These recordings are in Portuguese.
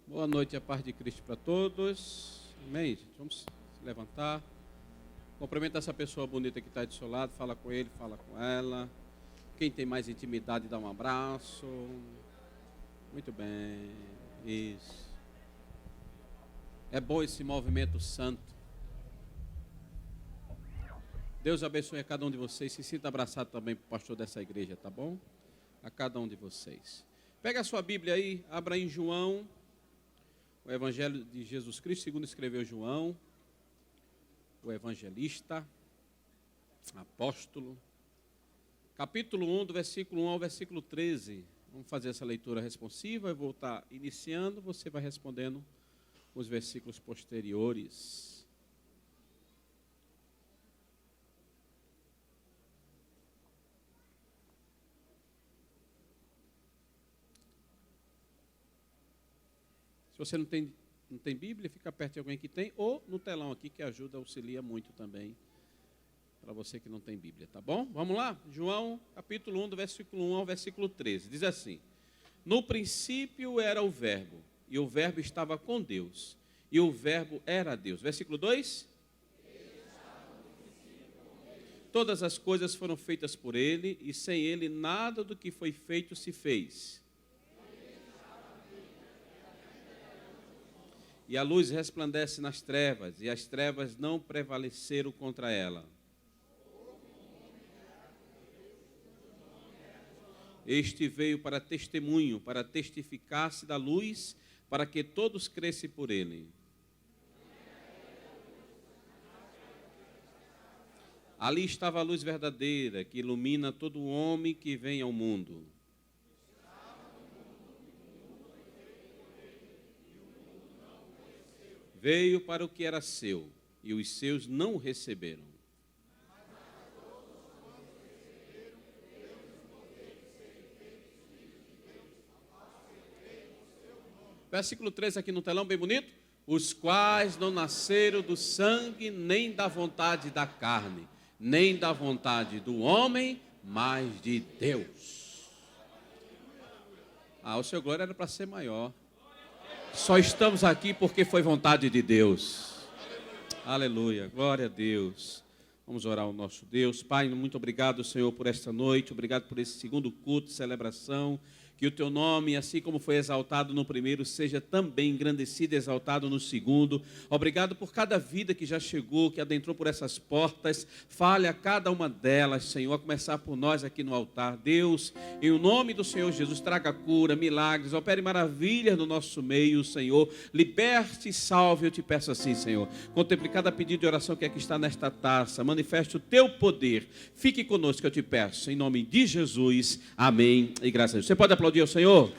Boa noite, a paz de Cristo para todos. Amém, gente? Vamos se levantar. Cumprimenta essa pessoa bonita que está do seu lado. Fala com ele, fala com ela. Quem tem mais intimidade, dá um abraço. Muito bem. Isso. É bom esse movimento santo. Deus abençoe a cada um de vocês. Se sinta abraçado também para o pastor dessa igreja, tá bom? A cada um de vocês. Pega a sua Bíblia aí, abra em João. O Evangelho de Jesus Cristo, segundo escreveu João, o evangelista, apóstolo, capítulo 1, do versículo 1 ao versículo 13. Vamos fazer essa leitura responsiva, eu vou estar iniciando, você vai respondendo os versículos posteriores. Se você não tem Bíblia, fica perto de alguém que tem, ou no telão aqui, que ajuda, auxilia muito também, para você que não tem Bíblia, tá bom? Vamos lá? João, capítulo 1, do versículo 1 ao versículo 13, diz assim: No princípio era o Verbo, e o Verbo estava com Deus, e o Verbo era Deus. Versículo 2: Todas as coisas foram feitas por ele, e sem ele nada do que foi feito se fez. E a luz resplandece nas trevas, e as trevas não prevaleceram contra ela. Este veio para testemunho, para testificar-se da luz, para que todos crescem por ele. Ali estava a luz verdadeira, que ilumina todo homem que vem ao mundo. Veio para o que era seu, e os seus não o receberam. Versículo 3 aqui no telão, bem bonito. Os quais não nasceram do sangue, nem da vontade da carne, nem da vontade do homem, mas de Deus. O seu glória era para ser maior. Só estamos aqui porque foi vontade de Deus. Aleluia, glória a Deus. Vamos orar ao nosso Deus. Pai, muito obrigado, Senhor, por esta noite. Obrigado por esse segundo culto de celebração. Que o teu nome, assim como foi exaltado no primeiro, seja também engrandecido e exaltado no segundo. Obrigado por cada vida que já chegou, que adentrou por essas portas. Fale a cada uma delas, Senhor, a começar por nós aqui no altar. Deus, em o nome do Senhor Jesus, traga cura, milagres, opere maravilhas no nosso meio, Senhor. Liberte e salve, eu te peço assim, Senhor. Contemple cada pedido de oração que aqui está nesta taça. Manifeste o teu poder. Fique conosco, eu te peço. Em nome de Jesus. Amém. E graças a Deus. Você pode aplaudir ao Senhor?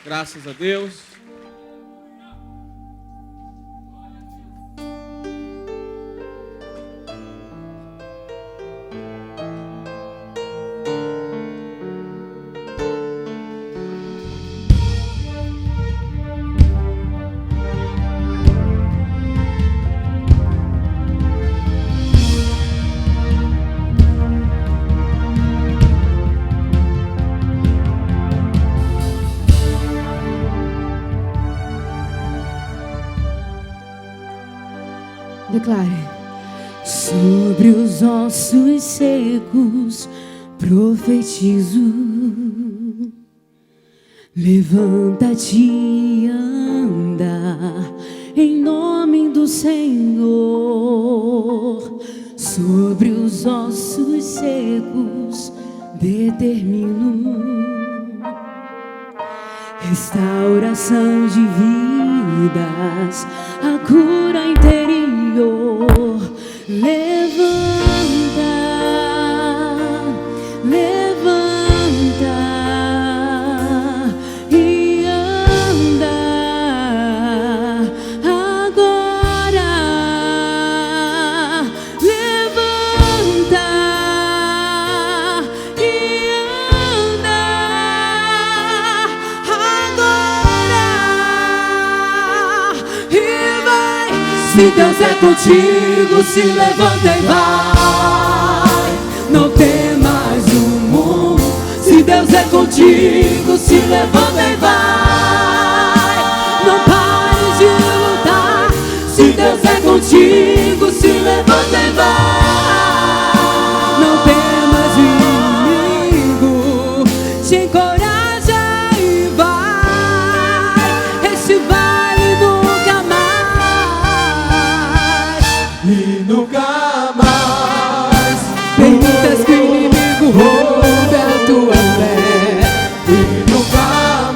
Graças a Deus. Declare. Sobre os ossos secos profetizo. Levanta-te e anda em nome do Senhor. Sobre os ossos secos determino restauração de vidas, a cura interior. Levanta, levanta e anda agora. Levanta e anda agora. E vai. Se Deus é contigo, se levanta e vai. Não temas o mundo. Se Deus é contigo, se levanta e vai. contigo, se levanta e vai. Não temas, inimigo, te encoraja e vai. Este vale nunca mais. E nunca mais permitas que o inimigo roube a tua fé. e nunca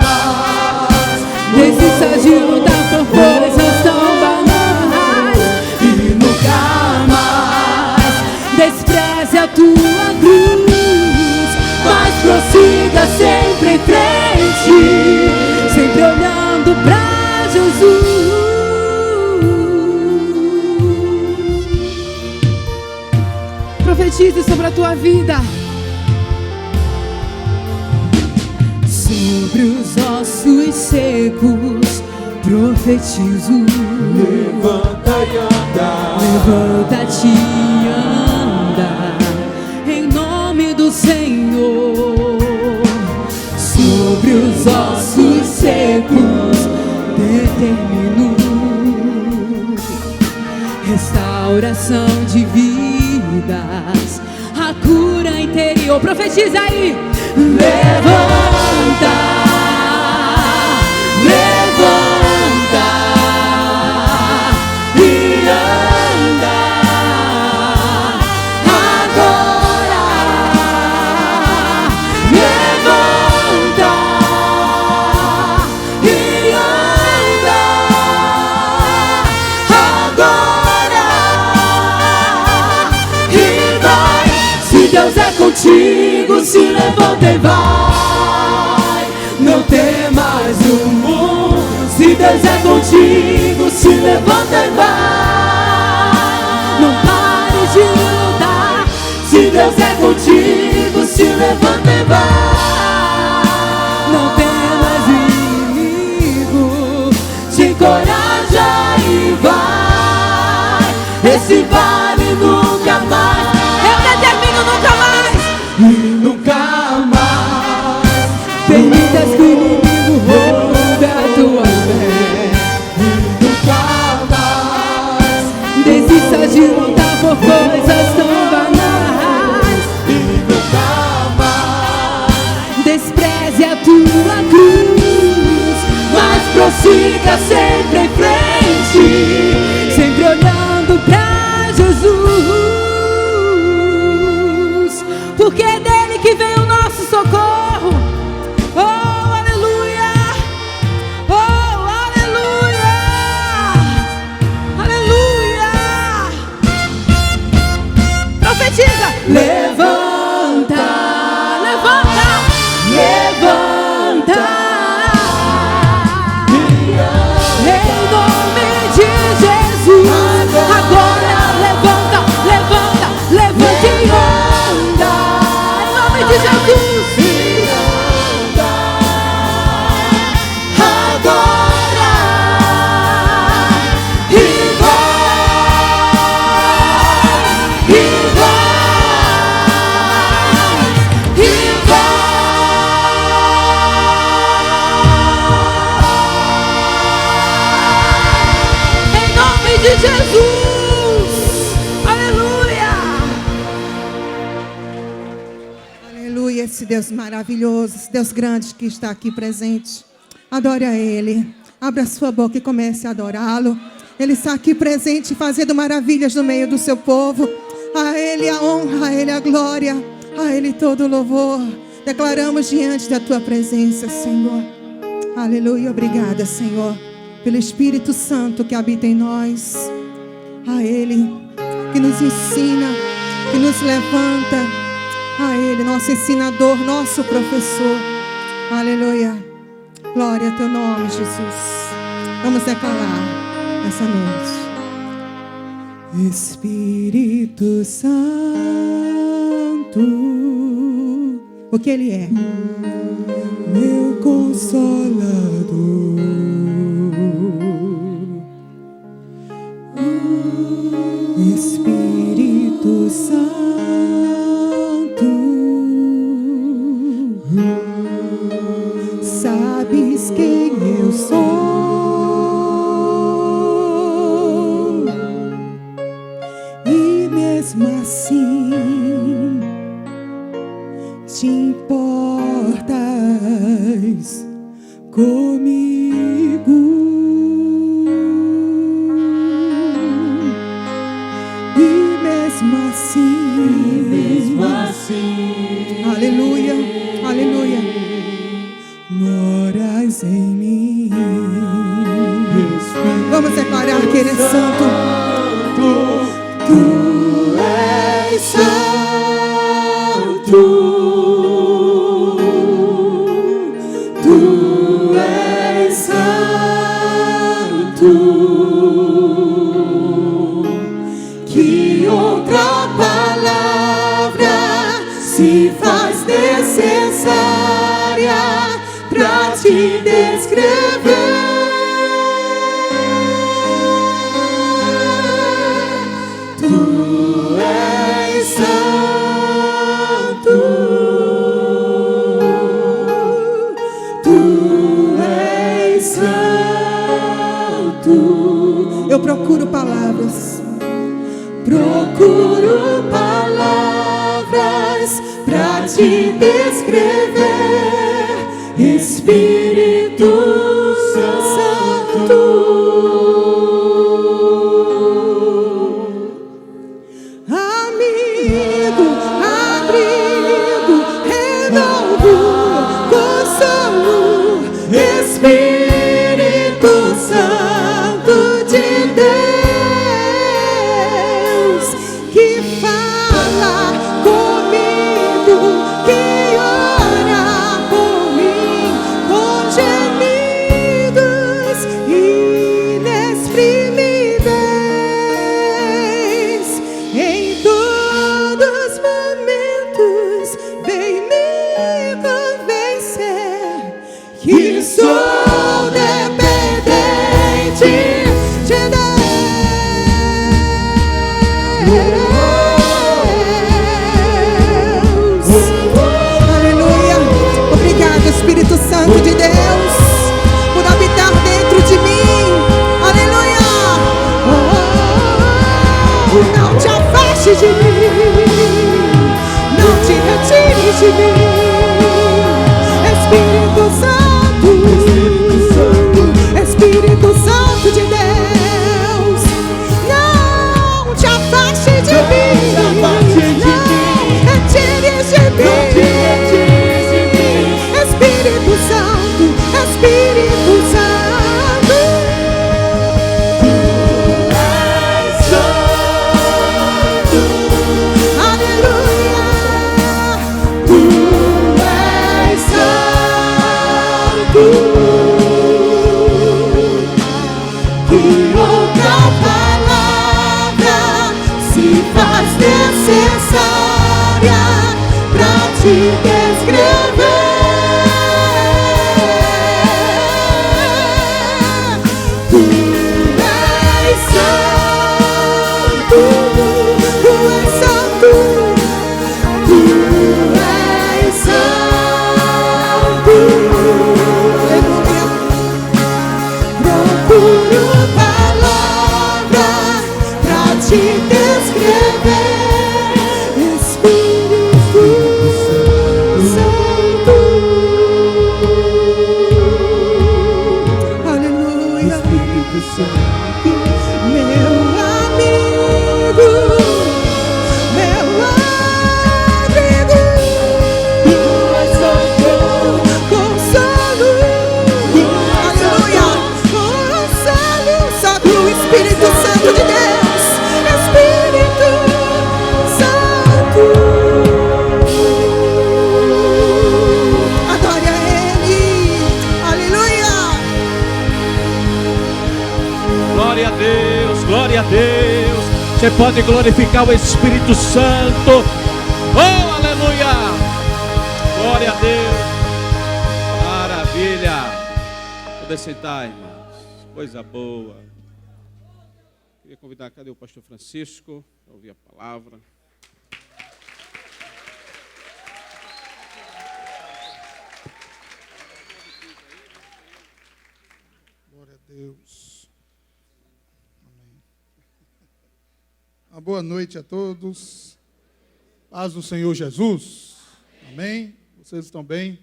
mais Desista de lutar por coisas tão banais. e nunca mais Despreze a tua cruz, mas prossiga sempre em frente, sempre olhando pra Jesus. Profetize sobre a tua vida. Sobre os ossos secos profetizo. levanta e anda, Levanta-te e anda, em nome do Senhor. Sobre os ossos secos determino restauração de vidas, a cura interior. Profetiza aí. Levanta, levanta e anda agora. Levanta e anda agora e vai. Se Deus é contigo, se levanta e vai. Não temas o mundo. Se Deus é contigo, se levanta e vai. Não pare de lutar. Se Deus é contigo, se levanta e vai. Não temas, inimigo, te encoraja e vai. Esse vale nunca mais. Eu determino nunca mais. e nunca mais Permitas que o inimigo roube a tua fé. e nunca mais Desista de lutar por coisas tão banais. e nunca mais Despreze a tua cruz, mas prossiga sempre em frente, sempre olhando pra Jesus, porque é dele que vem o nosso socorro. Oh, aleluia! Oh, aleluia! Aleluia! Profetiza! Levanta! Levanta! Levanta! Em nome de Jesus! Agora levanta! Levanta! Levanta e anda! Em nome de Jesus! Agora e vai, e vai, e vai. Em nome de Jesus, aleluia. Aleluia, esse Deus maravilhoso, esse Deus grande que está aqui presente. Adore a Ele. Abra a sua boca e comece a adorá-lo. Ele está aqui presente, fazendo maravilhas no meio do seu povo. A Ele a honra, a Ele a glória, a Ele todo o louvor. Declaramos diante da Tua presença, Senhor. Aleluia, obrigada, Senhor, pelo Espírito Santo que habita em nós. A Ele que nos ensina, que nos levanta. A Ele, nosso ensinador, nosso professor. Aleluia. Glória a Teu nome, Jesus. Vamos declarar essa noite. Espírito Santo. O que Ele é? Meu Consolador. Espírito Santo. Sabes quem eu sou. Ele é santo. Tu és santo. Tu és santo. Que outra palavra se faz necessária pra te descrever? Tu és santo. Tu és santo. Eu procuro palavras. Procuro palavras pra te descrever, Espírito Santo. Amigo, abrigo, renovo, consolo, Espírito Santo de Deus, que fala comigo, que ora por mim, com gemidos inexprimíveis. Em todos os momentos, vem me convencer que sou dependente de Deus. Aleluia. Obrigado, Espírito Santo de Deus, por habitar dentro de mim. Aleluia. Não te afaste de mim, não te retires de mim, Espírito Santo, Espírito Santo de Deus. Não te afaste de mim, não retires de mim, Espírito Santo, Espírito Santo. Aleluia. Tu és santo. Que outra palavra se faz necessária pra te descrever? Tu és santo. Tu és santo. Tu és santo. Aleluia. Procuro palavras pra te descrever, Espírito Santo. Aleluia. Espírito Santo. Meu amigo, meu abrigo, Tu és santo. consolo. Aleluia. Consolo. Só tu, Espírito Santo de Deus. Espírito Santo. Adore a Ele. Aleluia. Glória a Deus, glória a Deus. Você pode glorificar o Espírito Santo. Oh, aleluia. Glória a Deus. Maravilha. Poder sentar, irmãos. Coisa boa. Queria convidar, cadê o pastor Francisco? Para ouvir a palavra. Glória a Deus. Amém. Uma boa noite a todos. Paz do Senhor Jesus. Amém. Vocês estão bem?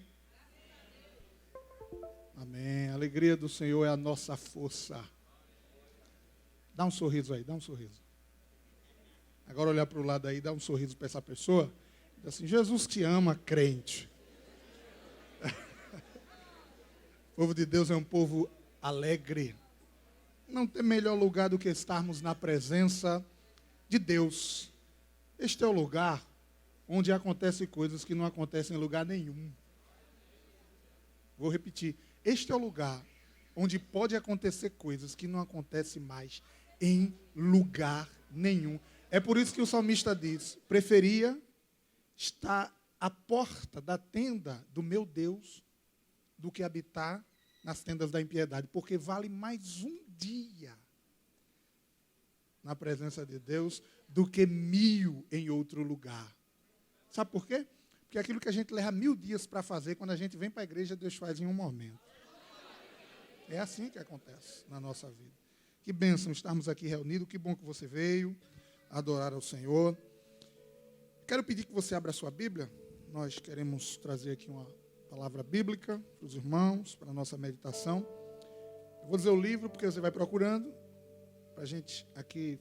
Amém. A alegria do Senhor é a nossa força. Dá um sorriso aí, dá um sorriso. Agora olhar para o lado aí, dá um sorriso para essa pessoa. Diz assim: Jesus te ama, crente. O povo de Deus é um povo alegre. não tem melhor lugar do que estarmos na presença de Deus. Este é o lugar onde acontecem coisas que não acontecem em lugar nenhum. Vou repetir. Este é o lugar onde pode acontecer coisas que não acontecem mais em lugar nenhum. É por isso que o salmista diz: preferia estar à porta da tenda do meu Deus do que habitar nas tendas da impiedade, porque vale mais um dia na presença de Deus do que 1000 em outro lugar. Sabe por quê? Porque aquilo que a gente leva 1000 dias para fazer, quando a gente vem para a igreja, Deus faz em um momento. É assim que acontece na nossa vida. Que bênção estarmos aqui reunidos, que bom que você veio adorar ao Senhor. Quero pedir que você abra a sua Bíblia. Nós queremos trazer aqui uma palavra bíblica para os irmãos, para a nossa meditação. Eu vou dizer o livro, porque você vai procurando, para a gente aqui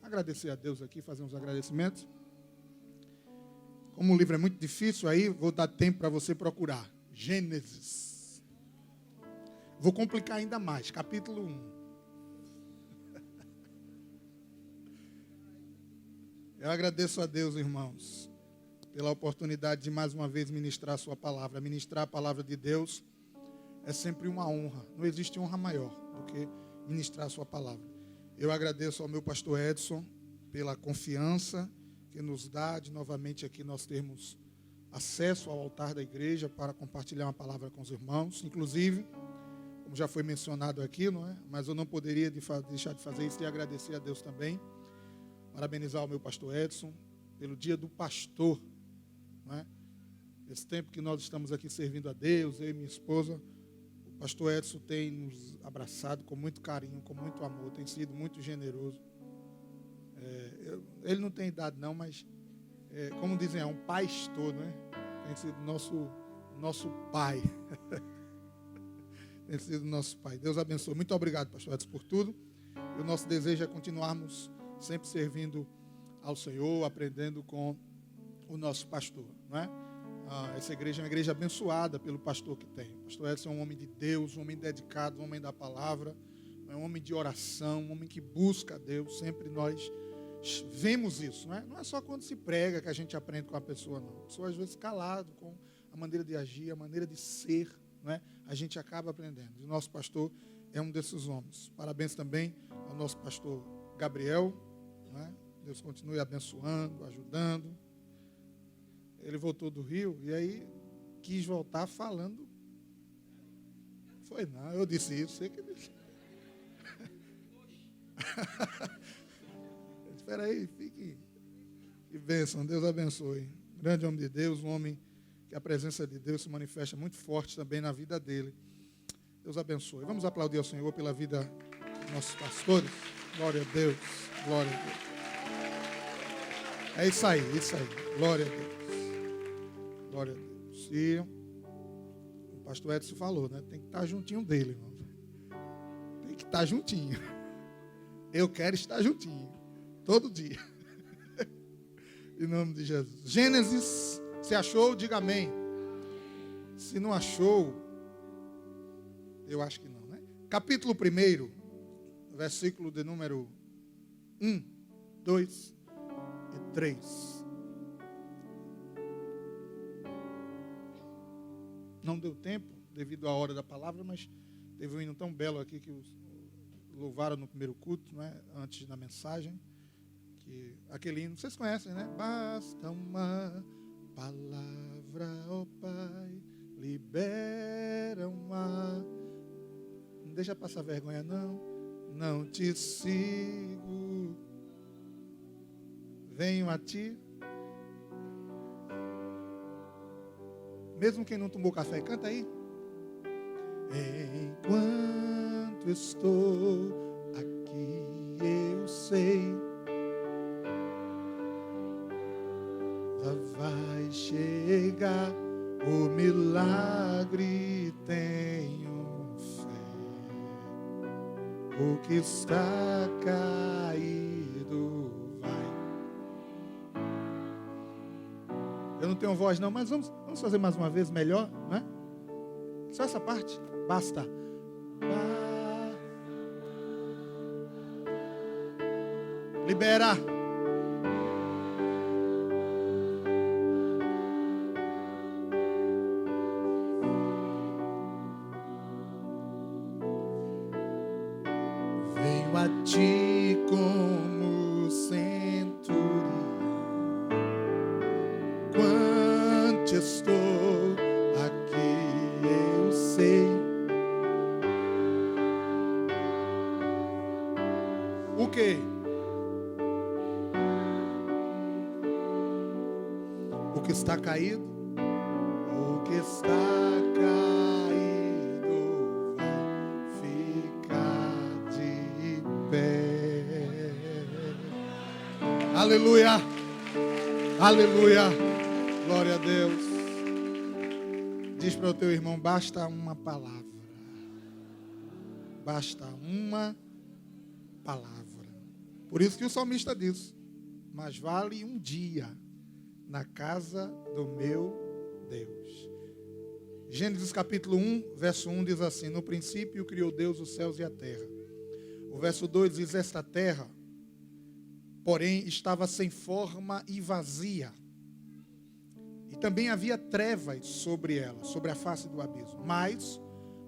agradecer a Deus aqui, fazer uns agradecimentos. Como o livro é muito difícil, aí vou dar tempo para você procurar. Gênesis. Vou complicar ainda mais, capítulo 1. Eu agradeço a Deus, irmãos, pela oportunidade de mais uma vez ministrar a sua palavra. Ministrar a palavra de Deus é sempre uma honra. Não existe honra maior do que ministrar a sua palavra. Eu agradeço ao meu pastor Edson pela confiança que nos dá de novamente aqui nós termos acesso ao altar da igreja para compartilhar uma palavra com os irmãos. Inclusive, como já foi mencionado aqui, não é? Mas eu não poderia deixar de fazer isso e agradecer a Deus também. Parabenizar o meu pastor Edson pelo dia do pastor. Não é? Esse tempo que nós estamos aqui servindo a Deus, eu e minha esposa, o pastor Edson tem nos abraçado com muito carinho, com muito amor, tem sido muito generoso. Ele não tem idade não, mas, como dizem, é um pastor, não é? Tem sido nosso pai. Tem sido nosso pai. Deus abençoe. Muito obrigado, pastor Edson, por tudo. E o nosso desejo é continuarmos sempre servindo ao Senhor, aprendendo com o nosso pastor, não é? Essa igreja é uma igreja abençoada pelo pastor que tem. O pastor Edson é um homem de Deus, um homem dedicado, um homem da palavra, é um homem de oração, um homem que busca a Deus. Sempre nós vemos isso, não é? Não é só quando se prega que a gente aprende com a pessoa, não. A pessoa às vezes calado com a maneira de agir, a maneira de ser, não é? A gente acaba aprendendo. E o nosso pastor é um desses homens. Parabéns também ao nosso pastor Gabriel, não é? Deus continue abençoando, ajudando. Ele voltou do Rio e aí quis voltar falando. Foi não, eu disse isso, sei que disse. Espera aí, fique. Que bênção, Deus abençoe. Grande homem de Deus, um homem que a presença de Deus se manifesta muito forte também na vida dele. Deus abençoe. Vamos aplaudir ao Senhor pela vida dos nossos pastores. Glória a Deus, glória a Deus. É isso aí, isso aí. Glória a Deus. Glória a Deus. E o pastor Edson falou, né? Tem que estar juntinho dele, irmão. Tem que estar juntinho. Eu quero estar juntinho. Todo dia. Em nome de Jesus. Gênesis, se achou, diga amém. Se não achou, eu acho que não, né? Capítulo 1, versículo de número 1, 2 e 3. Não deu tempo, devido à hora da palavra, mas teve um hino tão belo aqui que os louvaram no primeiro culto, não é? Antes da mensagem. Que aquele hino, vocês conhecem, né? Basta uma palavra, ó Pai, libera uma. Não deixa passar vergonha, não. Não te sigo. Venho a ti. Mesmo quem não tomou café, canta aí. Enquanto estou aqui, eu sei, vai chegar o milagre, tenho fé. O que está caído vai. Eu não tenho voz não, mas vamos fazer mais uma vez melhor, não é? Só essa parte, basta. Libera. Venho a ti como centurião, quando estou aqui eu sei O quê? O que está caído? O que está caído vai ficar de pé. Aleluia. Aleluia. Glória a Deus. Diz para o teu irmão, basta uma palavra. Basta uma palavra. Por isso que o salmista diz, mas vale um dia na casa do meu Deus. Gênesis capítulo 1, verso 1 diz assim, no princípio criou Deus os céus e a terra. O verso 2 diz, esta terra, porém, estava sem forma e vazia. E também havia trevas sobre ela, sobre a face do abismo. Mas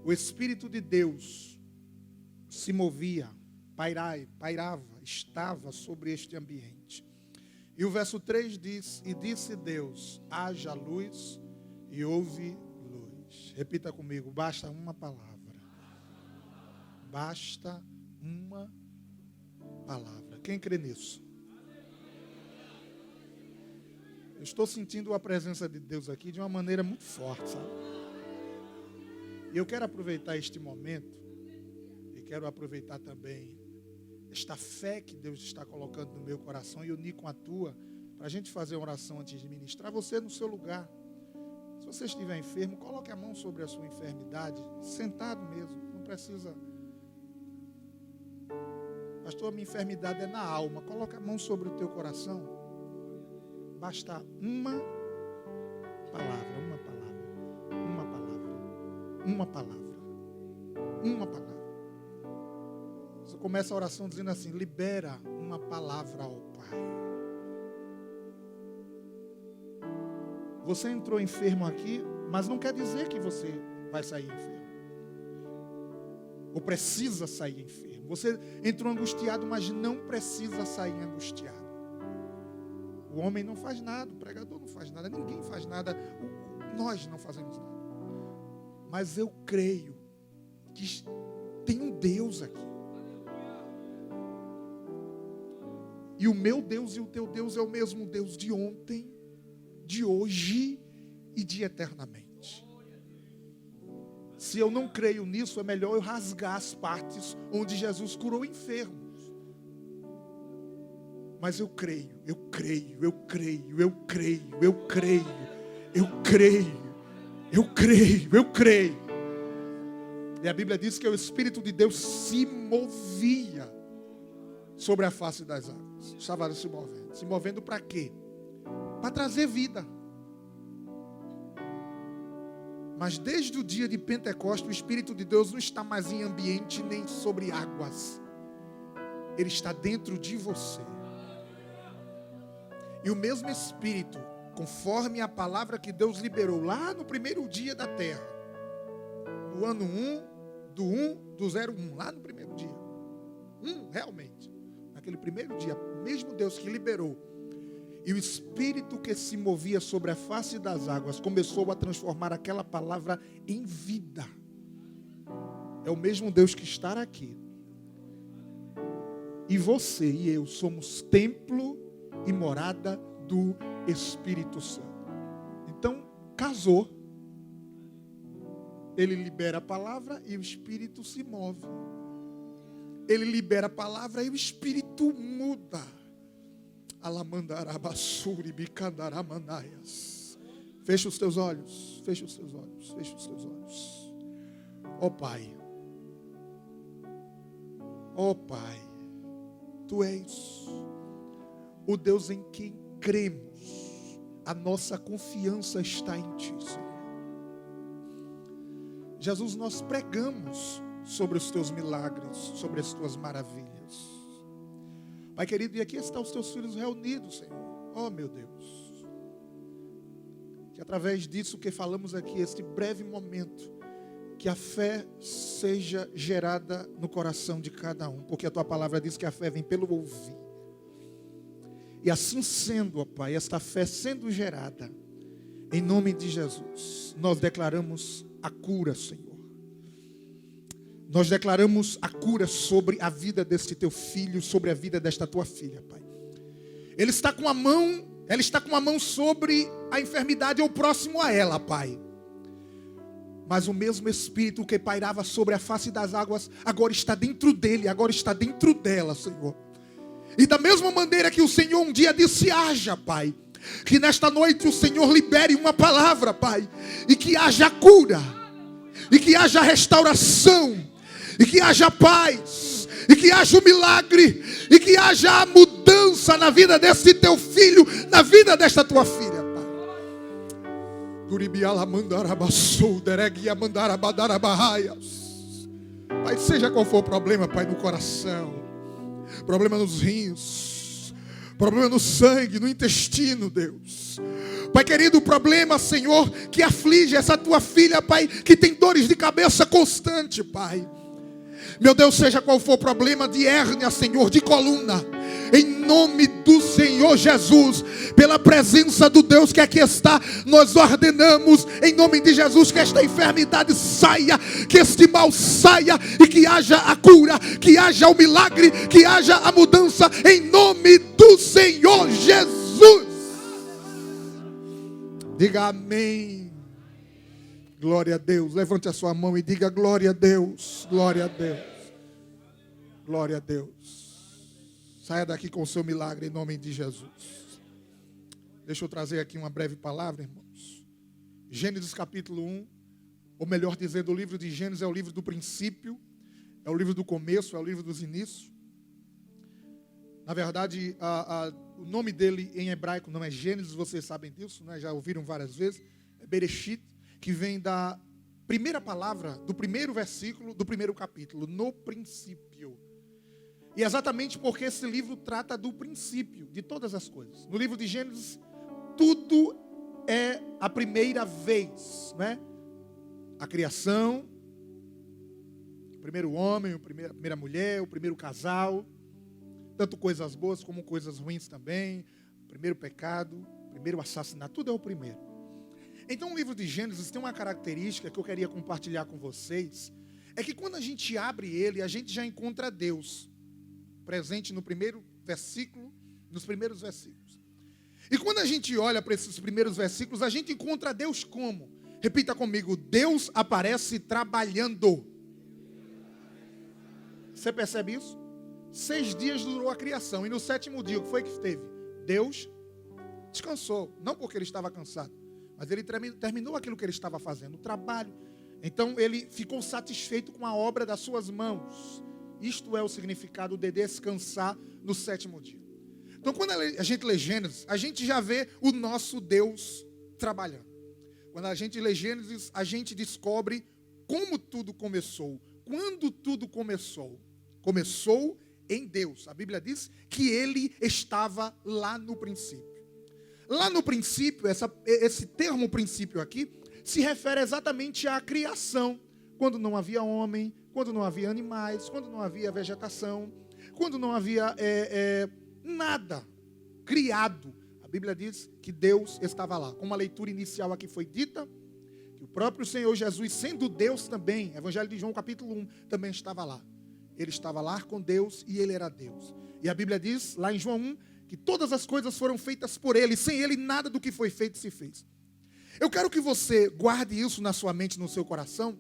o Espírito de Deus se movia, pairava, estava sobre este ambiente. E o verso 3 diz, e disse Deus, haja luz, e houve luz. Repita comigo, basta uma palavra. Basta uma palavra. Quem crê nisso? Eu estou sentindo a presença de Deus aqui de uma maneira muito forte, sabe? E eu quero aproveitar este momento, e quero aproveitar também esta fé que Deus está colocando no meu coração e unir com a tua, para a gente fazer uma oração antes de ministrar. Você no seu lugar, se você estiver enfermo, coloque a mão sobre a sua enfermidade, sentado mesmo, não precisa. Pastor, minha enfermidade é na alma. Coloque a mão sobre o teu coração. Basta uma palavra, uma palavra, uma palavra, uma palavra, uma palavra. Você começa a oração dizendo assim, libera uma palavra ao Pai. Você entrou enfermo aqui, mas não quer dizer que você vai sair enfermo. Ou precisa sair enfermo. Você entrou angustiado, mas não precisa sair angustiado. O homem não faz nada, o pregador não faz nada, ninguém faz nada, nós não fazemos nada. Mas eu creio que tem um Deus aqui. E o meu Deus e o teu Deus é o mesmo Deus de ontem, de hoje e de eternamente. Se eu não creio nisso, é melhor eu rasgar as partes onde Jesus curou enfermos. Mas eu creio, eu creio, eu creio, eu creio, eu creio, eu creio, eu creio, eu creio. E a Bíblia diz que o Espírito de Deus se movia sobre a face das águas. Estava se movendo. Se movendo para quê? Para trazer vida. Mas desde o dia de Pentecostes, o Espírito de Deus não está mais em ambiente nem sobre águas. Ele está dentro de você. E o mesmo Espírito, conforme a palavra que Deus liberou lá no primeiro dia da terra, no ano 1, do 01, lá no primeiro dia. Realmente. Naquele primeiro dia, mesmo Deus que liberou. E o Espírito que se movia sobre a face das águas começou a transformar aquela palavra em vida. É o mesmo Deus que está aqui. E você e eu somos templo e morada do Espírito Santo. Então, casou. Ele libera a palavra e o Espírito se move. Ele libera a palavra e o Espírito muda. Alamandarabassuri bicandaramanaias. Fecha os teus olhos, fecha os teus olhos, fecha os teus olhos. Ó Pai, Tu és o Deus em quem cremos. A nossa confiança está em Ti, Senhor. Jesus, nós pregamos sobre os Teus milagres, sobre as Tuas maravilhas. Pai querido, e aqui estão os teus filhos reunidos, Senhor. Oh, meu Deus. Que através disso que falamos aqui, este breve momento, que a fé seja gerada no coração de cada um. Porque a tua palavra diz que a fé vem pelo ouvir. E assim sendo, ó Pai, esta fé sendo gerada, em nome de Jesus, nós declaramos a cura, Senhor. Nós declaramos a cura sobre a vida deste teu filho, sobre a vida desta tua filha, Pai. Ela está com a mão sobre a enfermidade ou próximo a ela, Pai. Mas o mesmo Espírito que pairava sobre a face das águas, agora está dentro dele, agora está dentro dela, Senhor. E da mesma maneira que o Senhor um dia disse, haja, Pai. Que nesta noite o Senhor libere uma palavra, Pai. E que haja cura. E que haja restauração. E que haja paz. E que haja um milagre. E que haja a mudança na vida desse teu filho. Na vida desta tua filha, Pai. Pai, seja qual for o problema, Pai, no coração. Problema nos rins. Problema no sangue, no intestino, Deus. Pai querido, o problema, Senhor, que aflige essa tua filha, Pai, que tem dores de cabeça constante, Pai. Meu Deus, seja qual for o problema de hérnia, Senhor, de coluna, em nome do Senhor Jesus, pela presença do Deus que aqui está, nós ordenamos, em nome de Jesus, que esta enfermidade saia, que este mal saia, e que haja a cura, que haja o milagre, que haja a mudança, em nome do Senhor Jesus. Diga amém. Glória a Deus. Levante a sua mão e diga glória a Deus. Glória a Deus. Glória a Deus. Saia daqui com o seu milagre em nome de Jesus. Deixa eu trazer aqui uma breve palavra, irmãos. Gênesis capítulo 1, ou melhor dizendo, o livro de Gênesis é o livro do princípio, é o livro do começo, é o livro dos inícios. Na verdade, o nome dele em hebraico não é Gênesis, vocês sabem disso, né? Já ouviram várias vezes. É Bereshit, que vem da primeira palavra, do primeiro versículo, do primeiro capítulo, no princípio. E exatamente porque esse livro trata do princípio de todas as coisas. No livro de Gênesis, tudo é a primeira vez, né? A criação, o primeiro homem, a primeira mulher, o primeiro casal, tanto coisas boas como coisas ruins também, o primeiro pecado, o primeiro assassinato, tudo é o primeiro. Então o livro de Gênesis tem uma característica que eu queria compartilhar com vocês, é que quando a gente abre ele, a gente já encontra Deus presente no primeiro versículo, nos primeiros versículos. E quando a gente olha para esses primeiros versículos, a gente encontra Deus como? Repita comigo, Deus aparece trabalhando. Você percebe isso? 6 dias durou a criação, e no 7º dia, o que foi que teve? Deus descansou, não porque ele estava cansado, mas ele terminou aquilo que ele estava fazendo, o trabalho. Então ele ficou satisfeito com a obra das suas mãos. Isto é o significado de descansar no 7º dia. Então quando a gente lê Gênesis, a gente já vê o nosso Deus trabalhando. Quando a gente lê Gênesis, a gente descobre como tudo começou. Quando tudo começou? Começou em Deus. A Bíblia diz que ele estava lá no princípio. Lá no princípio, esse termo princípio aqui, se refere exatamente à criação. Quando não havia homem, quando não havia animais, quando não havia vegetação, quando não havia nada criado. A Bíblia diz que Deus estava lá. Como a leitura inicial aqui foi dita, que o próprio Senhor Jesus, sendo Deus também, Evangelho de João capítulo 1, também estava lá. Ele estava lá com Deus e ele era Deus. E a Bíblia diz, lá em João 1, que todas as coisas foram feitas por ele. Sem ele, nada do que foi feito se fez. Eu quero que você guarde isso na sua mente, no seu coração.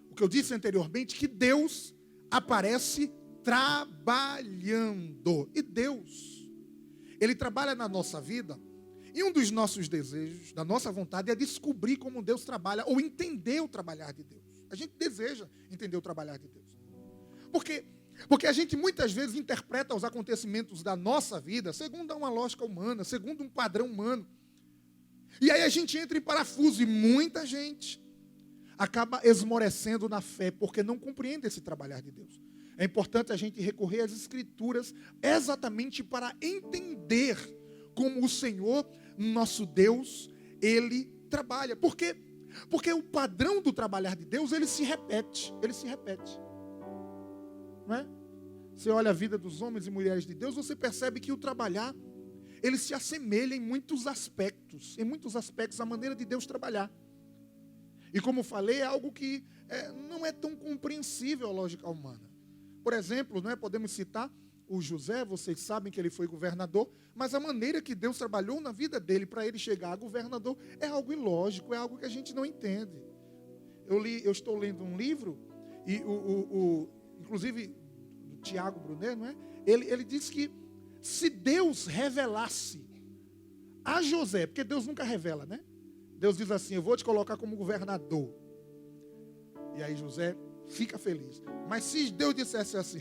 O que eu disse anteriormente, que Deus aparece trabalhando. E Deus, ele trabalha na nossa vida. E um dos nossos desejos, da nossa vontade, é descobrir como Deus trabalha, ou entender o trabalhar de Deus. A gente deseja entender o trabalhar de Deus. Porque a gente muitas vezes interpreta os acontecimentos da nossa vida segundo uma lógica humana, segundo um padrão humano. E aí a gente entra em parafuso e muita gente acaba esmorecendo na fé porque não compreende esse trabalhar de Deus. É importante a gente recorrer às Escrituras exatamente para entender como o Senhor, nosso Deus, Ele trabalha. Por quê? Porque o padrão do trabalhar de Deus, ele se repete. Não é? Você olha a vida dos homens e mulheres de Deus, você percebe que o trabalhar, ele se assemelha em muitos aspectos. Em muitos aspectos, a maneira de Deus trabalhar. E como falei, é algo que não é tão compreensível à lógica humana. Por exemplo, não é? Podemos citar o José, vocês sabem que ele foi governador, mas a maneira que Deus trabalhou na vida dele para ele chegar a governador é algo ilógico, é algo que a gente não entende. Eu estou lendo um livro, e inclusive do Tiago Brunet, não é? Ele diz que se Deus revelasse a José, porque Deus nunca revela, né? Deus diz assim, eu vou te colocar como governador. E aí José fica feliz. Mas se Deus dissesse assim,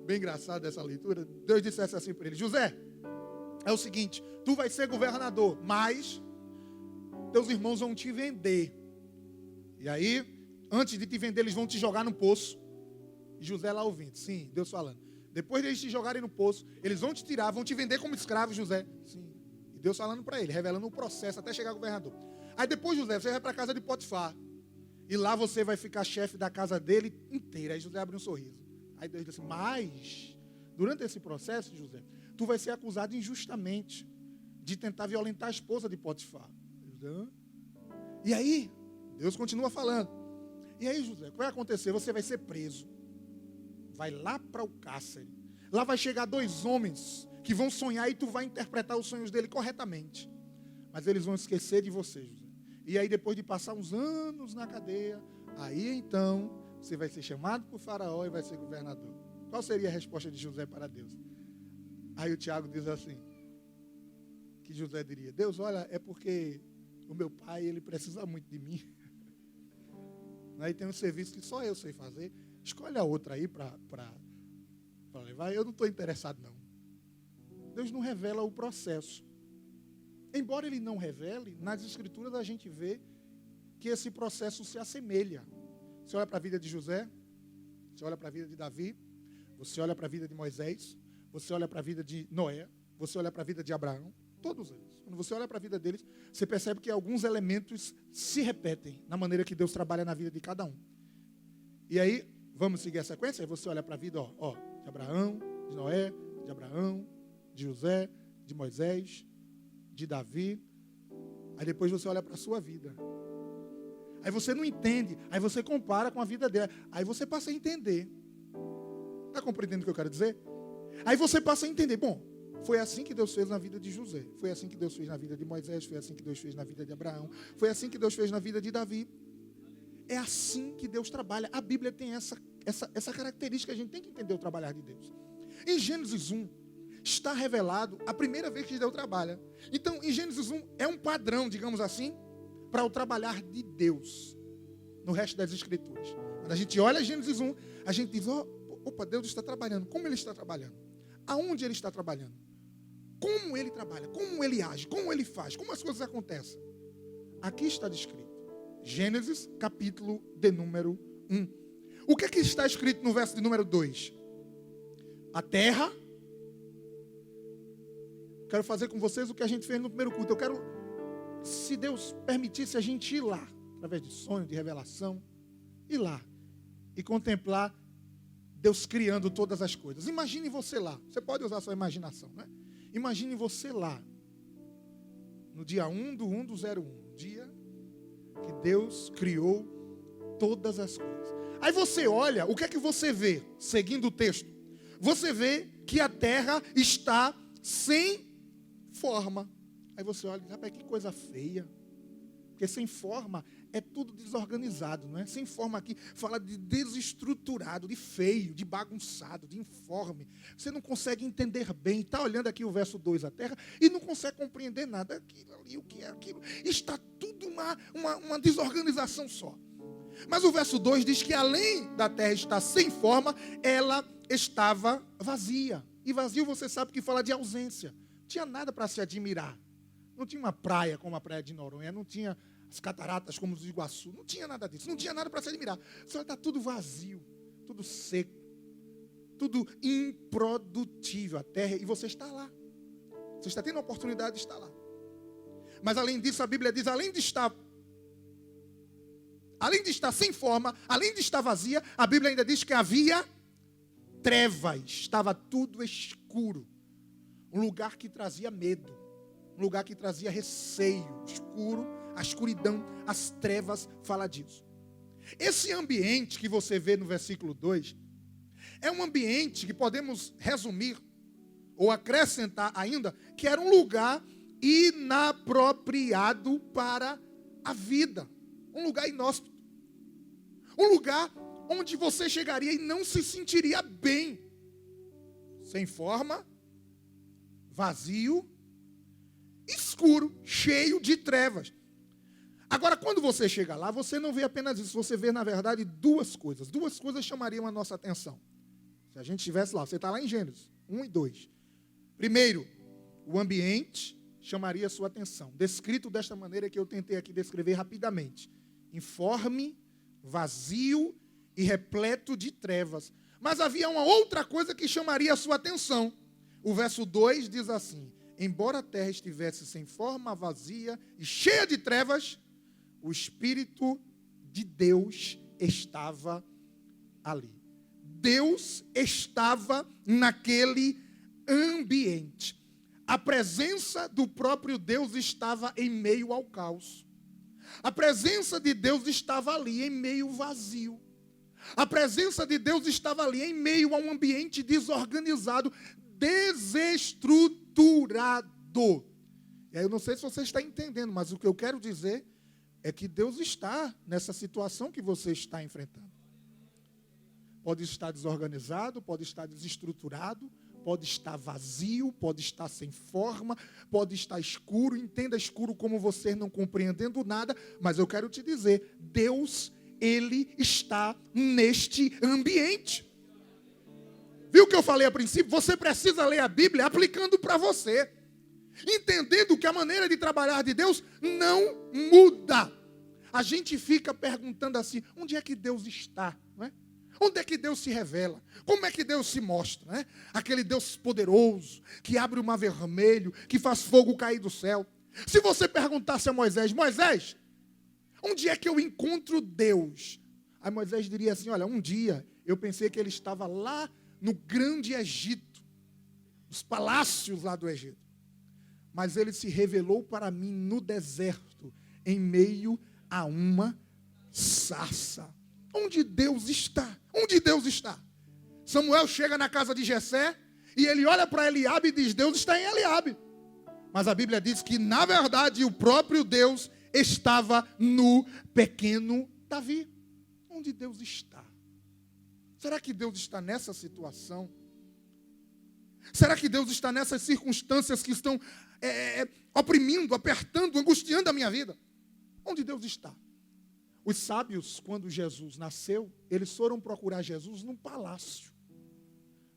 bem engraçado essa leitura, Deus dissesse assim para ele, José, é o seguinte, tu vai ser governador, mas teus irmãos vão te vender. E aí, antes de te vender, eles vão te jogar no poço. E José lá ouvindo, sim, Deus falando. Depois de eles te jogarem no poço, eles vão te tirar, vão te vender como escravo, José. Sim. E Deus falando para ele, revelando o processo até chegar governador. Aí depois, José, você vai para a casa de Potifar. E lá você vai ficar chefe da casa dele inteira. Aí José abre um sorriso. Aí Deus diz assim, mas, durante esse processo, José, tu vai ser acusado injustamente de tentar violentar a esposa de Potifar. E aí, Deus continua falando. E aí, José, o que vai acontecer? Você vai ser preso. Vai lá para o cárcere. Lá vai chegar 2 homens que vão sonhar e tu vai interpretar os sonhos dele corretamente. Mas eles vão esquecer de você, José. E aí, depois de passar uns anos na cadeia, aí então, você vai ser chamado por Faraó e vai ser governador. Qual seria a resposta de José para Deus? Aí o Tiago diz assim, que José diria, Deus, olha, é porque o meu pai, ele precisa muito de mim. Aí tem um serviço que só eu sei fazer. Escolhe a outra aí para levar. Eu não estou interessado, não. Deus não revela o processo. Embora ele não revele, nas Escrituras a gente vê que esse processo se assemelha. Você olha para a vida de José, você olha para a vida de Davi, você olha para a vida de Moisés, você olha para a vida de Noé, você olha para a vida de Abraão, todos eles. Quando você olha para a vida deles, você percebe que alguns elementos se repetem na maneira que Deus trabalha na vida de cada um. E aí, vamos seguir a sequência? Aí você olha para a vida de Abraão, de Noé, de Abraão, de José, de Moisés, de Davi. Aí depois você olha para a sua vida. Aí você não entende. Aí você compara com a vida dela. Aí você passa a entender. Está compreendendo o que eu quero dizer? Aí você passa a entender. Bom, foi assim que Deus fez na vida de José. Foi assim que Deus fez na vida de Moisés. Foi assim que Deus fez na vida de Abraão. Foi assim que Deus fez na vida de Davi. É assim que Deus trabalha. A Bíblia tem essa característica. A gente tem que entender o trabalhar de Deus. Em Gênesis 1, está revelado a primeira vez que Deus trabalha. Então, em Gênesis 1, é um padrão, digamos assim, para o trabalhar de Deus no resto das Escrituras. Quando a gente olha Gênesis 1, a gente diz, opa, Deus está trabalhando. Como Ele está trabalhando? Aonde Ele está trabalhando? Como Ele trabalha? Como Ele age? Como Ele faz? Como as coisas acontecem? Aqui está descrito. Gênesis, capítulo de número 1. O que é que está escrito no verso de número 2? A terra... Quero fazer com vocês o que a gente fez no primeiro culto. Eu quero, se Deus permitisse, a gente ir lá, através de sonho, de revelação, ir lá e contemplar Deus criando todas as coisas. Imagine você lá. Você pode usar a sua imaginação, né? Imagine você lá, no dia 1/1/01, dia que Deus criou todas as coisas. Aí você olha, o que é que você vê, seguindo o texto? Você vê que a terra está sem forma. Aí você olha e diz, rapaz, que coisa feia. Porque sem forma é tudo desorganizado, não é? Sem forma aqui fala de desestruturado, de feio, de bagunçado, de informe. Você não consegue entender bem. Está olhando aqui o verso 2, a terra, e não consegue compreender nada. Aquilo ali, o que é aquilo? Está tudo uma desorganização só. Mas o verso 2 diz que além da terra estar sem forma, ela estava vazia. E vazio você sabe que fala de ausência. Não tinha nada para se admirar. Não tinha uma praia como a praia de Noronha, não tinha as cataratas como os de Iguaçu, não tinha nada disso, não tinha nada para se admirar. Só está tudo vazio, tudo seco, tudo improdutível. A terra, e você está lá. Você está tendo a oportunidade de estar lá. Mas além disso, a Bíblia diz, além de estar sem forma, além de estar vazia, a Bíblia ainda diz que havia trevas, estava tudo escuro. Um lugar que trazia medo, um lugar que trazia receio, escuro, a escuridão, as trevas, fala disso. Esse ambiente que você vê no versículo 2, é um ambiente que podemos resumir, ou acrescentar ainda, que era um lugar inapropriado para a vida. Um lugar inóspito. Um lugar onde você chegaria e não se sentiria bem. Sem forma, vazio, escuro, cheio de trevas. Agora, quando você chega lá, você não vê apenas isso. Você vê, na verdade, duas coisas. Duas coisas chamariam a nossa atenção. Se a gente estivesse lá, você está lá em Gênesis 1 e 2. Primeiro, o ambiente chamaria a sua atenção. Descrito desta maneira que eu tentei aqui descrever rapidamente. Informe, vazio e repleto de trevas. Mas havia uma outra coisa que chamaria a sua atenção. O verso 2 diz assim: embora a terra estivesse sem forma, vazia e cheia de trevas, o Espírito de Deus estava ali. Deus estava naquele ambiente. A presença do próprio Deus estava em meio ao caos. A presença de Deus estava ali em meio vazio. A presença de Deus estava ali em meio a um ambiente desorganizado, desestruturado. E aí eu não sei se você está entendendo, mas o que eu quero dizer é que Deus está nessa situação que você está enfrentando. Pode estar desorganizado, pode estar desestruturado, pode estar vazio, pode estar sem forma, pode estar escuro. Entenda escuro como você não compreendendo nada, mas eu quero te dizer, Deus, Ele está neste ambiente. Viu o que eu falei a princípio? Você precisa ler a Bíblia aplicando para você. Entendendo que a maneira de trabalhar de Deus não muda. A gente fica perguntando assim, onde é que Deus está? Não é? Onde é que Deus se revela? Como é que Deus se mostra? Né? Aquele Deus poderoso, que abre o mar vermelho, que faz fogo cair do céu. Se você perguntasse a Moisés, Moisés, onde é que eu encontro Deus? Aí Moisés diria assim, olha, um dia eu pensei que ele estava lá no grande Egito, nos palácios lá do Egito. Mas ele se revelou para mim no deserto, em meio a uma sarça. Onde Deus está? Onde Deus está? Samuel chega na casa de Jessé e ele olha para Eliabe e diz, Deus está em Eliabe. Mas a Bíblia diz que, na verdade, o próprio Deus estava no pequeno Davi. Onde Deus está? Será que Deus está nessa situação? Será que Deus está nessas circunstâncias que estão oprimindo, apertando, angustiando a minha vida? Onde Deus está? Os sábios, quando Jesus nasceu, eles foram procurar Jesus num palácio.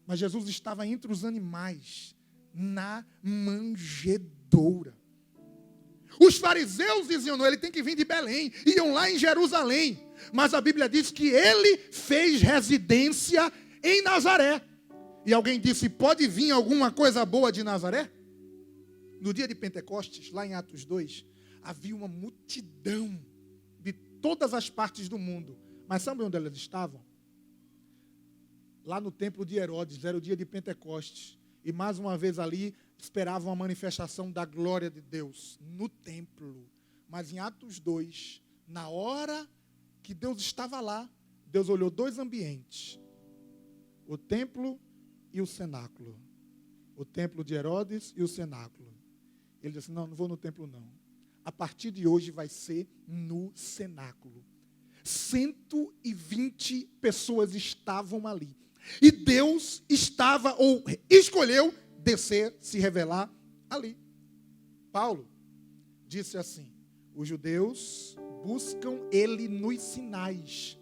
Mas Jesus estava entre os animais, na manjedoura. Os fariseus diziam, não, ele tem que vir de Belém. Iam lá em Jerusalém. Mas a Bíblia diz que ele fez residência em Nazaré. E alguém disse, pode vir alguma coisa boa de Nazaré? No dia de Pentecostes, lá em Atos 2, havia uma multidão de todas as partes do mundo. Mas sabe onde elas estavam? Lá no templo de Herodes, era o dia de Pentecostes. E mais uma vez ali, esperavam a manifestação da glória de Deus no templo. Mas em Atos 2, na hora que Deus estava lá, Deus olhou dois ambientes. O templo e o cenáculo. O templo de Herodes e o cenáculo. Ele disse, não vou no templo não. A partir de hoje vai ser no cenáculo. 120 pessoas estavam ali. E Deus estava, ou escolheu, descer, se revelar ali. Paulo disse assim, os judeus buscam ele nos sinais.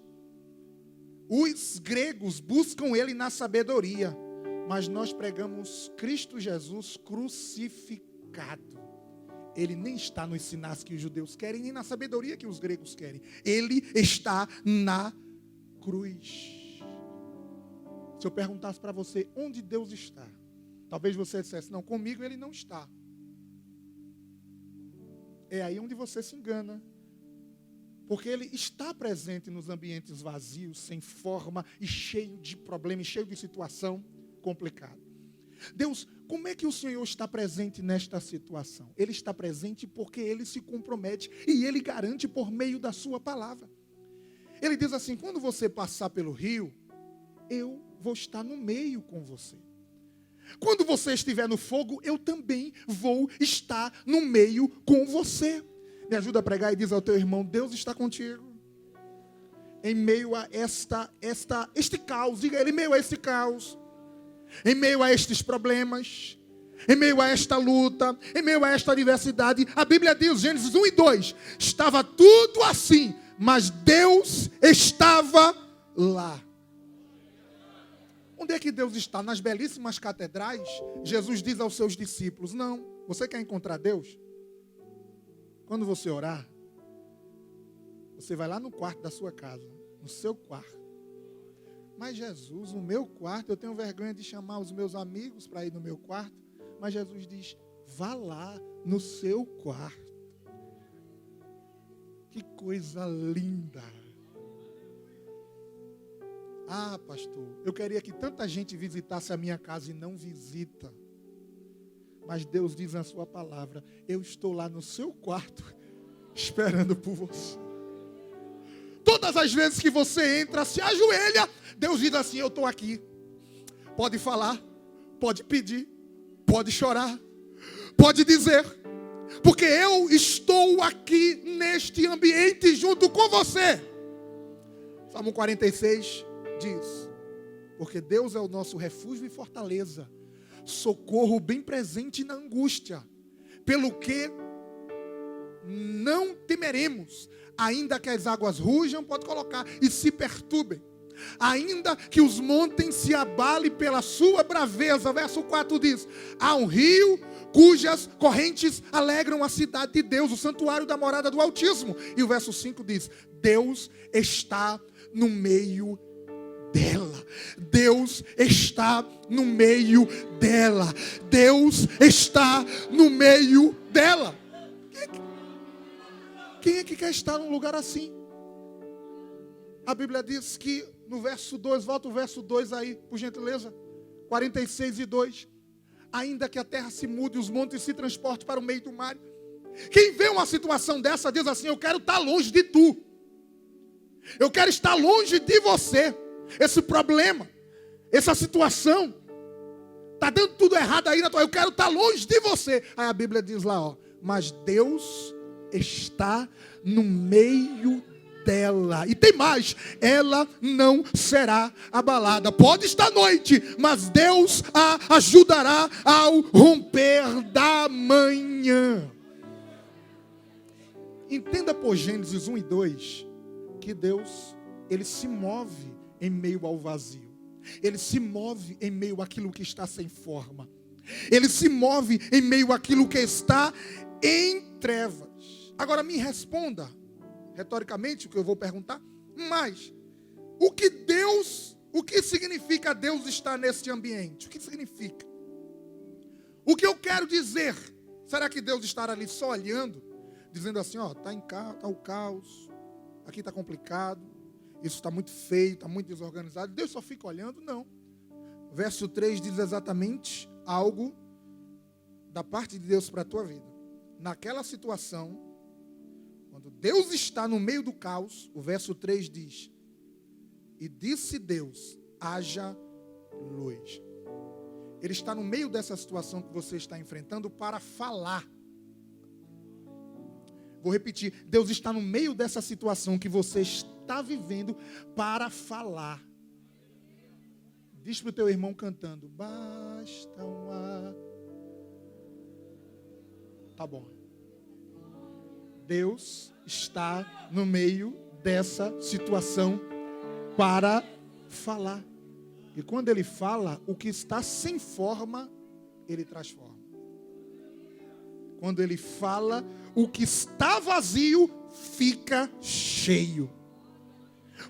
Os gregos buscam ele na sabedoria. Mas nós pregamos Cristo Jesus crucificado. Ele nem está nos sinais que os judeus querem, nem na sabedoria que os gregos querem. Ele está na cruz. Se eu perguntasse para você onde Deus está, talvez você dissesse, não, comigo Ele não está. É aí onde você se engana. Porque Ele está presente nos ambientes vazios, sem forma e cheio de problemas, cheio de situação complicada. Deus, como é que o Senhor está presente nesta situação? Ele está presente porque Ele se compromete e Ele garante por meio da sua palavra. Ele diz assim, quando você passar pelo rio, eu vou estar no meio com você. Quando você estiver no fogo, eu também vou estar no meio com você. Me ajuda a pregar e diz ao teu irmão, Deus está contigo. Em meio a este caos, diga ele, em meio a este caos, em meio a estes problemas, em meio a esta luta, em meio a esta adversidade. A Bíblia diz, Gênesis 1 e 2, estava tudo assim, mas Deus estava lá. Onde é que Deus está? Nas belíssimas catedrais, Jesus diz aos seus discípulos, não, você quer encontrar Deus? Quando você orar, você vai lá no quarto da sua casa, no seu quarto. Mas Jesus, no meu quarto, eu tenho vergonha de chamar os meus amigos para ir no meu quarto. Mas Jesus diz, vá lá no seu quarto. Que coisa linda. Ah, pastor, eu queria que tanta gente visitasse a minha casa e não visita. Mas Deus diz na sua palavra, eu estou lá no seu quarto, esperando por você. Todas as vezes que você entra, se ajoelha, Deus diz assim, eu estou aqui. Pode falar, pode pedir, pode chorar, pode dizer. Porque eu estou aqui neste ambiente junto com você. Salmo 46 diz, porque Deus é o nosso refúgio e fortaleza, socorro bem presente na angústia, pelo que não temeremos, ainda que as águas rujam, pode colocar, e se perturbem, ainda que os montes se abalem pela sua braveza. Verso 4 diz, há um rio cujas correntes alegram a cidade de Deus, o santuário da morada do Altíssimo. E o verso 5 diz, Deus está no meio dela. Deus está no meio dela. Deus está no meio dela. Quem é que quer estar num lugar assim? A Bíblia diz que no verso 2, volta o verso 2 aí, por gentileza. 46 e 2. Ainda que a terra se mude, os montes se transportem para o meio do mar. Quem vê uma situação dessa diz assim, eu quero estar longe de tu. Eu quero estar longe de você. Esse problema, essa situação, está dando tudo errado aí na tua. Eu quero estar longe de você. Aí a Bíblia diz lá, ó, mas Deus está no meio dela. E tem mais, ela não será abalada. Pode estar noite, mas Deus a ajudará ao romper da manhã. Entenda por Gênesis 1 e 2 que Deus, Ele se move em meio ao vazio. Ele se move em meio àquilo que está sem forma. Ele se move em meio àquilo que está em trevas. Agora me responda, retoricamente, o que eu vou perguntar, mas o que significa Deus estar neste ambiente? O que significa? O que eu quero dizer? Será que Deus estará ali só olhando, dizendo assim, ó, tá o caos, aqui está complicado, isso está muito feio, está muito desorganizado. Deus só fica olhando? Não. Verso 3 diz exatamente algo da parte de Deus para a tua vida. Naquela situação, quando Deus está no meio do caos, o verso 3 diz, e disse Deus, haja luz. Ele está no meio dessa situação que você está enfrentando para falar. Vou repetir, Deus está no meio dessa situação que você está vivendo para falar. Diz para o teu irmão cantando, basta um ar. Tá bom. Deus está no meio dessa situação para falar. E quando Ele fala, o que está sem forma, Ele transforma. Quando Ele fala, o que está vazio fica cheio.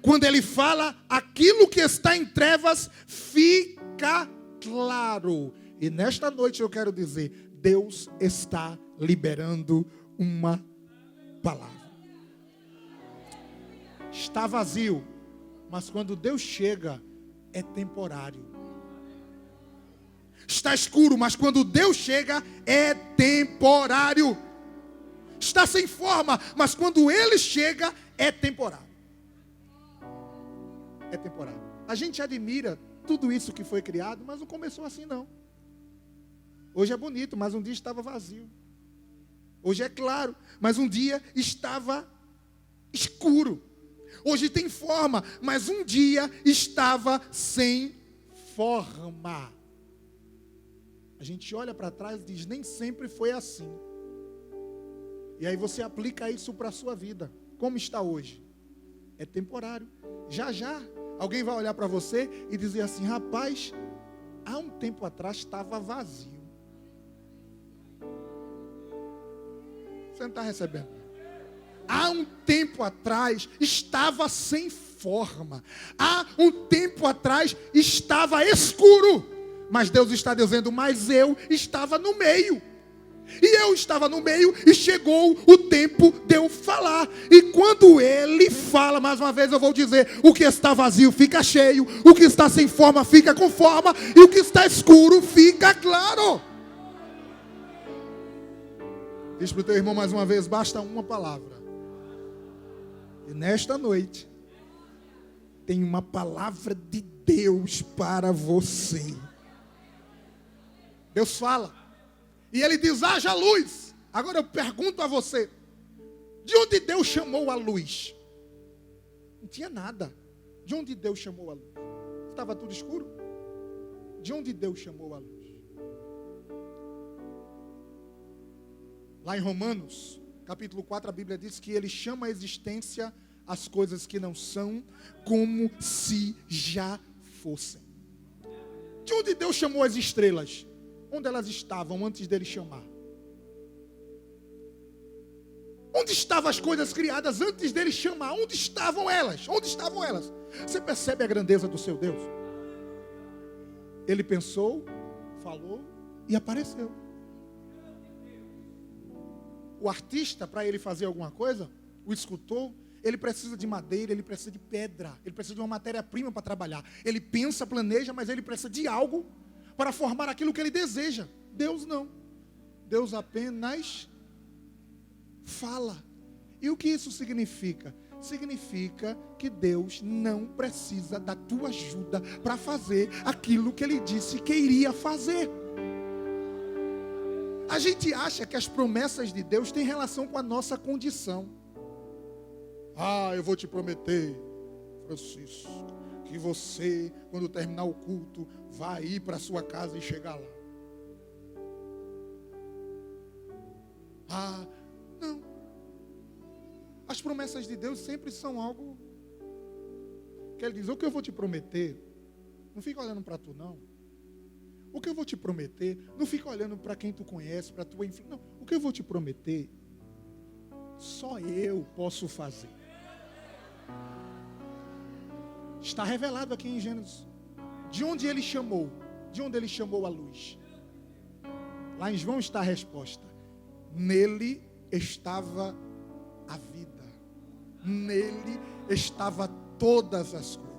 Quando ele fala, aquilo que está em trevas fica claro. E nesta noite eu quero dizer, Deus está liberando uma palavra. Está vazio, mas quando Deus chega, é temporário. Está escuro, mas quando Deus chega, é temporário. Está sem forma, mas quando Ele chega, é temporário. É temporário. A gente admira tudo isso que foi criado, mas não começou assim não. Hoje é bonito, mas um dia estava vazio. Hoje é claro, mas um dia estava escuro. Hoje tem forma, mas um dia estava sem forma. A gente olha para trás e diz, nem sempre foi assim. E aí você aplica isso para a sua vida. Como está hoje? É temporário. Já já, alguém vai olhar para você e dizer assim, rapaz, há um tempo atrás estava vazio. Você não está recebendo? Há um tempo atrás estava sem forma. Há um tempo atrás estava escuro. Mas Deus está dizendo, mas eu estava no meio. E eu estava no meio e chegou o tempo de eu falar. E quando Ele fala, mais uma vez eu vou dizer, o que está vazio fica cheio, o que está sem forma fica com forma, e o que está escuro fica claro. Diz para o teu irmão mais uma vez, basta uma palavra. E nesta noite, tem uma palavra de Deus para você. Deus fala. E Ele diz, haja luz. Agora eu pergunto a você, de onde Deus chamou a luz? Não tinha nada. De onde Deus chamou a luz? Estava tudo escuro? De onde Deus chamou a luz? Lá em Romanos, capítulo 4, a Bíblia diz que Ele chama a existência as coisas que não são, como se já fossem. De onde Deus chamou as estrelas? Onde elas estavam antes dele chamar? Onde estavam as coisas criadas antes dele chamar? Onde estavam elas? Onde estavam elas? Você percebe a grandeza do seu Deus? Ele pensou, falou e apareceu. O artista, para ele fazer alguma coisa, o escultor, ele precisa de madeira, ele precisa de pedra, ele precisa de uma matéria-prima para trabalhar. Ele pensa, planeja, mas ele precisa de algo para formar aquilo que ele deseja. Deus não. Deus apenas fala. E o que isso significa? Significa que Deus não precisa da tua ajuda para fazer aquilo que Ele disse que iria fazer. A gente acha que as promessas de Deus têm relação com a nossa condição. Ah, eu vou te prometer, Francisco, que você, quando terminar o culto, vai ir para a sua casa e chegar lá. Ah, não. As promessas de Deus sempre são algo que Ele diz, o que eu vou te prometer, não fica olhando para tu não. O que eu vou te prometer, não fica olhando para quem tu conhece, para tua influência. Não, o que eu vou te prometer, só eu posso fazer. Está revelado aqui em Gênesis. De onde Ele chamou? De onde Ele chamou a luz? Lá em João está a resposta. Nele estava a vida. Nele estava todas as coisas.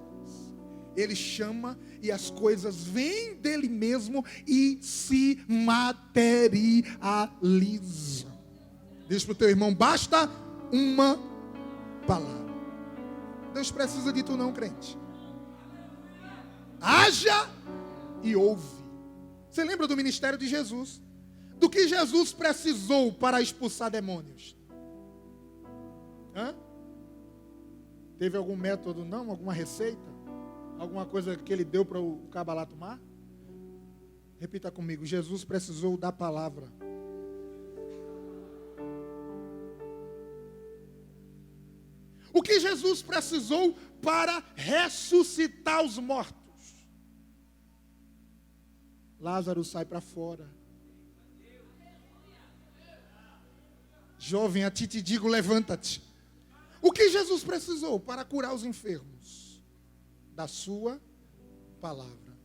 Ele chama e as coisas vêm dele mesmo e se materializam. Diz para o teu irmão, basta uma palavra. Deus precisa de tu não, crente. Haja e ouve. Você lembra do ministério de Jesus? Do que Jesus precisou para expulsar demônios? Hã? Teve algum método não? Alguma receita? Alguma coisa que ele deu para o caba lá tomar? Repita comigo. Jesus precisou da palavra. O que Jesus precisou para ressuscitar os mortos? Lázaro sai para fora. Jovem, a ti te digo, levanta-te. O que Jesus precisou para curar os enfermos? Da sua palavra.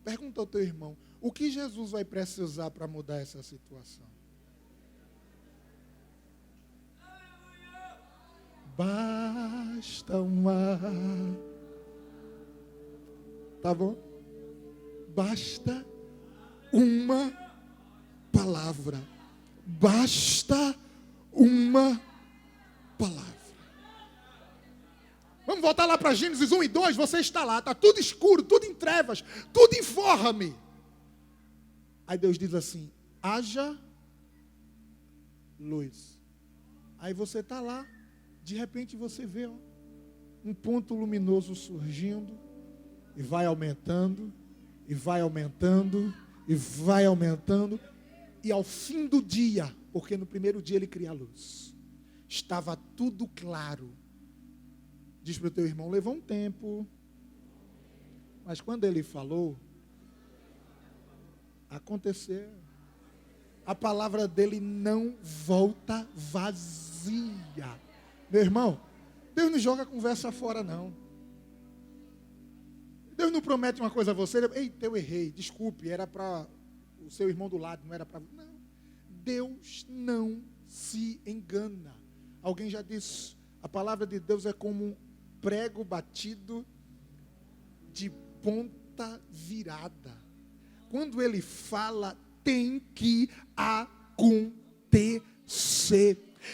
Pergunta ao teu irmão, o que Jesus vai precisar para mudar essa situação? Basta uma... Tá bom? Basta uma palavra. Basta uma palavra. Vamos voltar lá para Gênesis 1 e 2. Você está lá, está tudo escuro, tudo em trevas, tudo informe. Aí Deus diz assim, haja luz. Aí você está lá, de repente você vê um ponto luminoso surgindo, e vai aumentando, e vai aumentando, e vai aumentando, e ao fim do dia, porque no primeiro dia ele cria a luz, estava tudo claro. Diz para o teu irmão, levou um tempo, mas quando ele falou, aconteceu. A palavra dele não volta vazia. Meu irmão, Deus não joga conversa fora, não. Deus não promete uma coisa a você, eita, eu errei, desculpe, era para o seu irmão do lado, não era para... Não, Deus não se engana. Alguém já disse, a palavra de Deus é como um prego batido de ponta virada. Quando ele fala, tem que acontecer.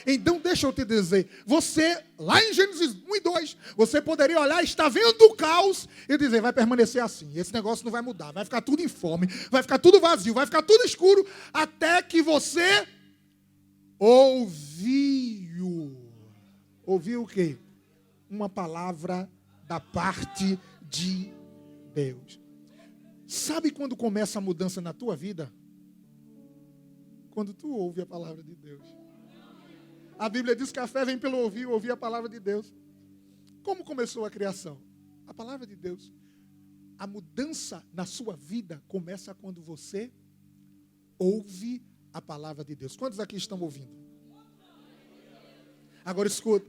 Então deixa eu te dizer, você, lá em Gênesis 1 e 2, você poderia olhar, está vendo o caos, e dizer, vai permanecer assim, esse negócio não vai mudar, vai ficar tudo informe, vai ficar tudo vazio, vai ficar tudo escuro, até que você ouviu. Ouviu o quê? Uma palavra da parte de Deus. Sabe quando começa a mudança na tua vida? Quando tu ouve a palavra de Deus. A Bíblia diz que a fé vem pelo ouvir a palavra de Deus. Como começou a criação? A palavra de Deus. A mudança na sua vida começa quando você ouve a palavra de Deus. Quantos aqui estão ouvindo? Agora escuta.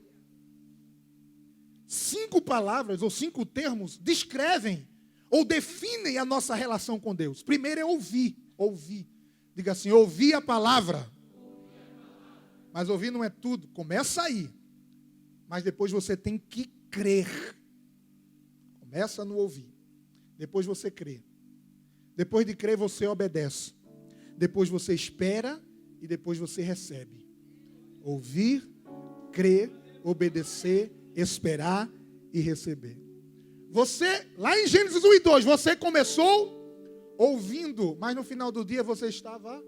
5 palavras ou 5 termos descrevem ou definem a nossa relação com Deus. Primeiro é ouvir. Ouvir. Diga assim, ouvir a palavra. Mas ouvir não é tudo. Começa aí. Mas depois você tem que crer. Começa no ouvir. Depois você crê. Depois de crer, você obedece. Depois você espera e depois você recebe. Ouvir, crer, obedecer, esperar e receber. Você, lá em Gênesis 1 e 2, você começou ouvindo, mas no final do dia você estava...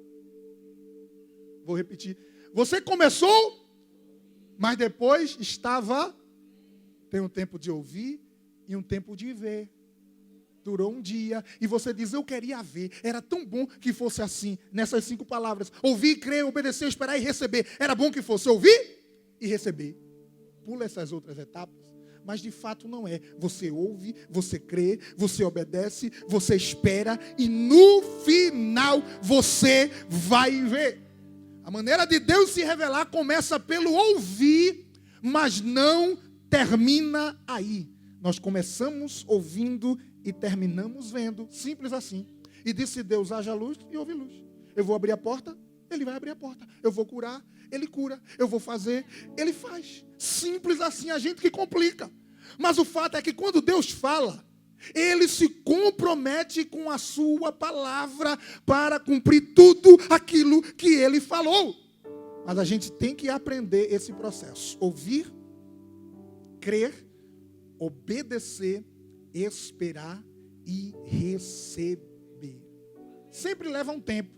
Vou repetir. Você começou, mas depois estava... Tem um tempo de ouvir e um tempo de ver. Durou um dia e você diz, eu queria ver. Era tão bom que fosse assim, nessas 5 palavras. Ouvir, crer, obedecer, esperar e receber. Era bom que fosse ouvir e receber. Pula essas outras etapas. Mas de fato não é. Você ouve, você crê, você obedece, você espera e no final você vai ver. A maneira de Deus se revelar começa pelo ouvir, mas não termina aí. Nós começamos ouvindo e terminamos vendo. Simples assim. E disse Deus, haja luz e houve luz. Eu vou abrir a porta, Ele vai abrir a porta. Eu vou curar, Ele cura. Eu vou fazer, Ele faz. Simples assim, a gente que complica. Mas o fato é que quando Deus fala, Ele se compromete com a sua palavra para cumprir tudo aquilo que Ele falou. Mas a gente tem que aprender esse processo. Ouvir, crer, obedecer, esperar e receber. Sempre leva um tempo.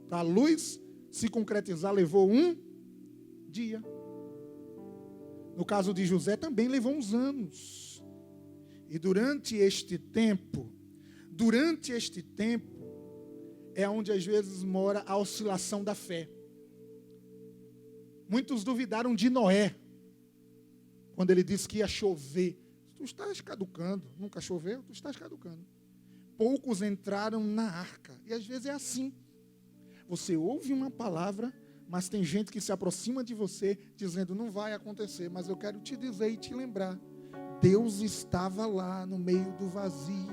Para a luz se concretizar, levou um dia. No caso de José, também levou uns anos. E durante este tempo, é onde às vezes mora a oscilação da fé. Muitos duvidaram de Noé, quando ele disse que ia chover. Tu estás caducando, nunca choveu, tu estás caducando. Poucos entraram na arca. E às vezes é assim. Você ouve uma palavra, Mas tem gente que se aproxima de você dizendo, não vai acontecer. Mas eu quero te dizer e te lembrar. Deus estava lá no meio do vazio.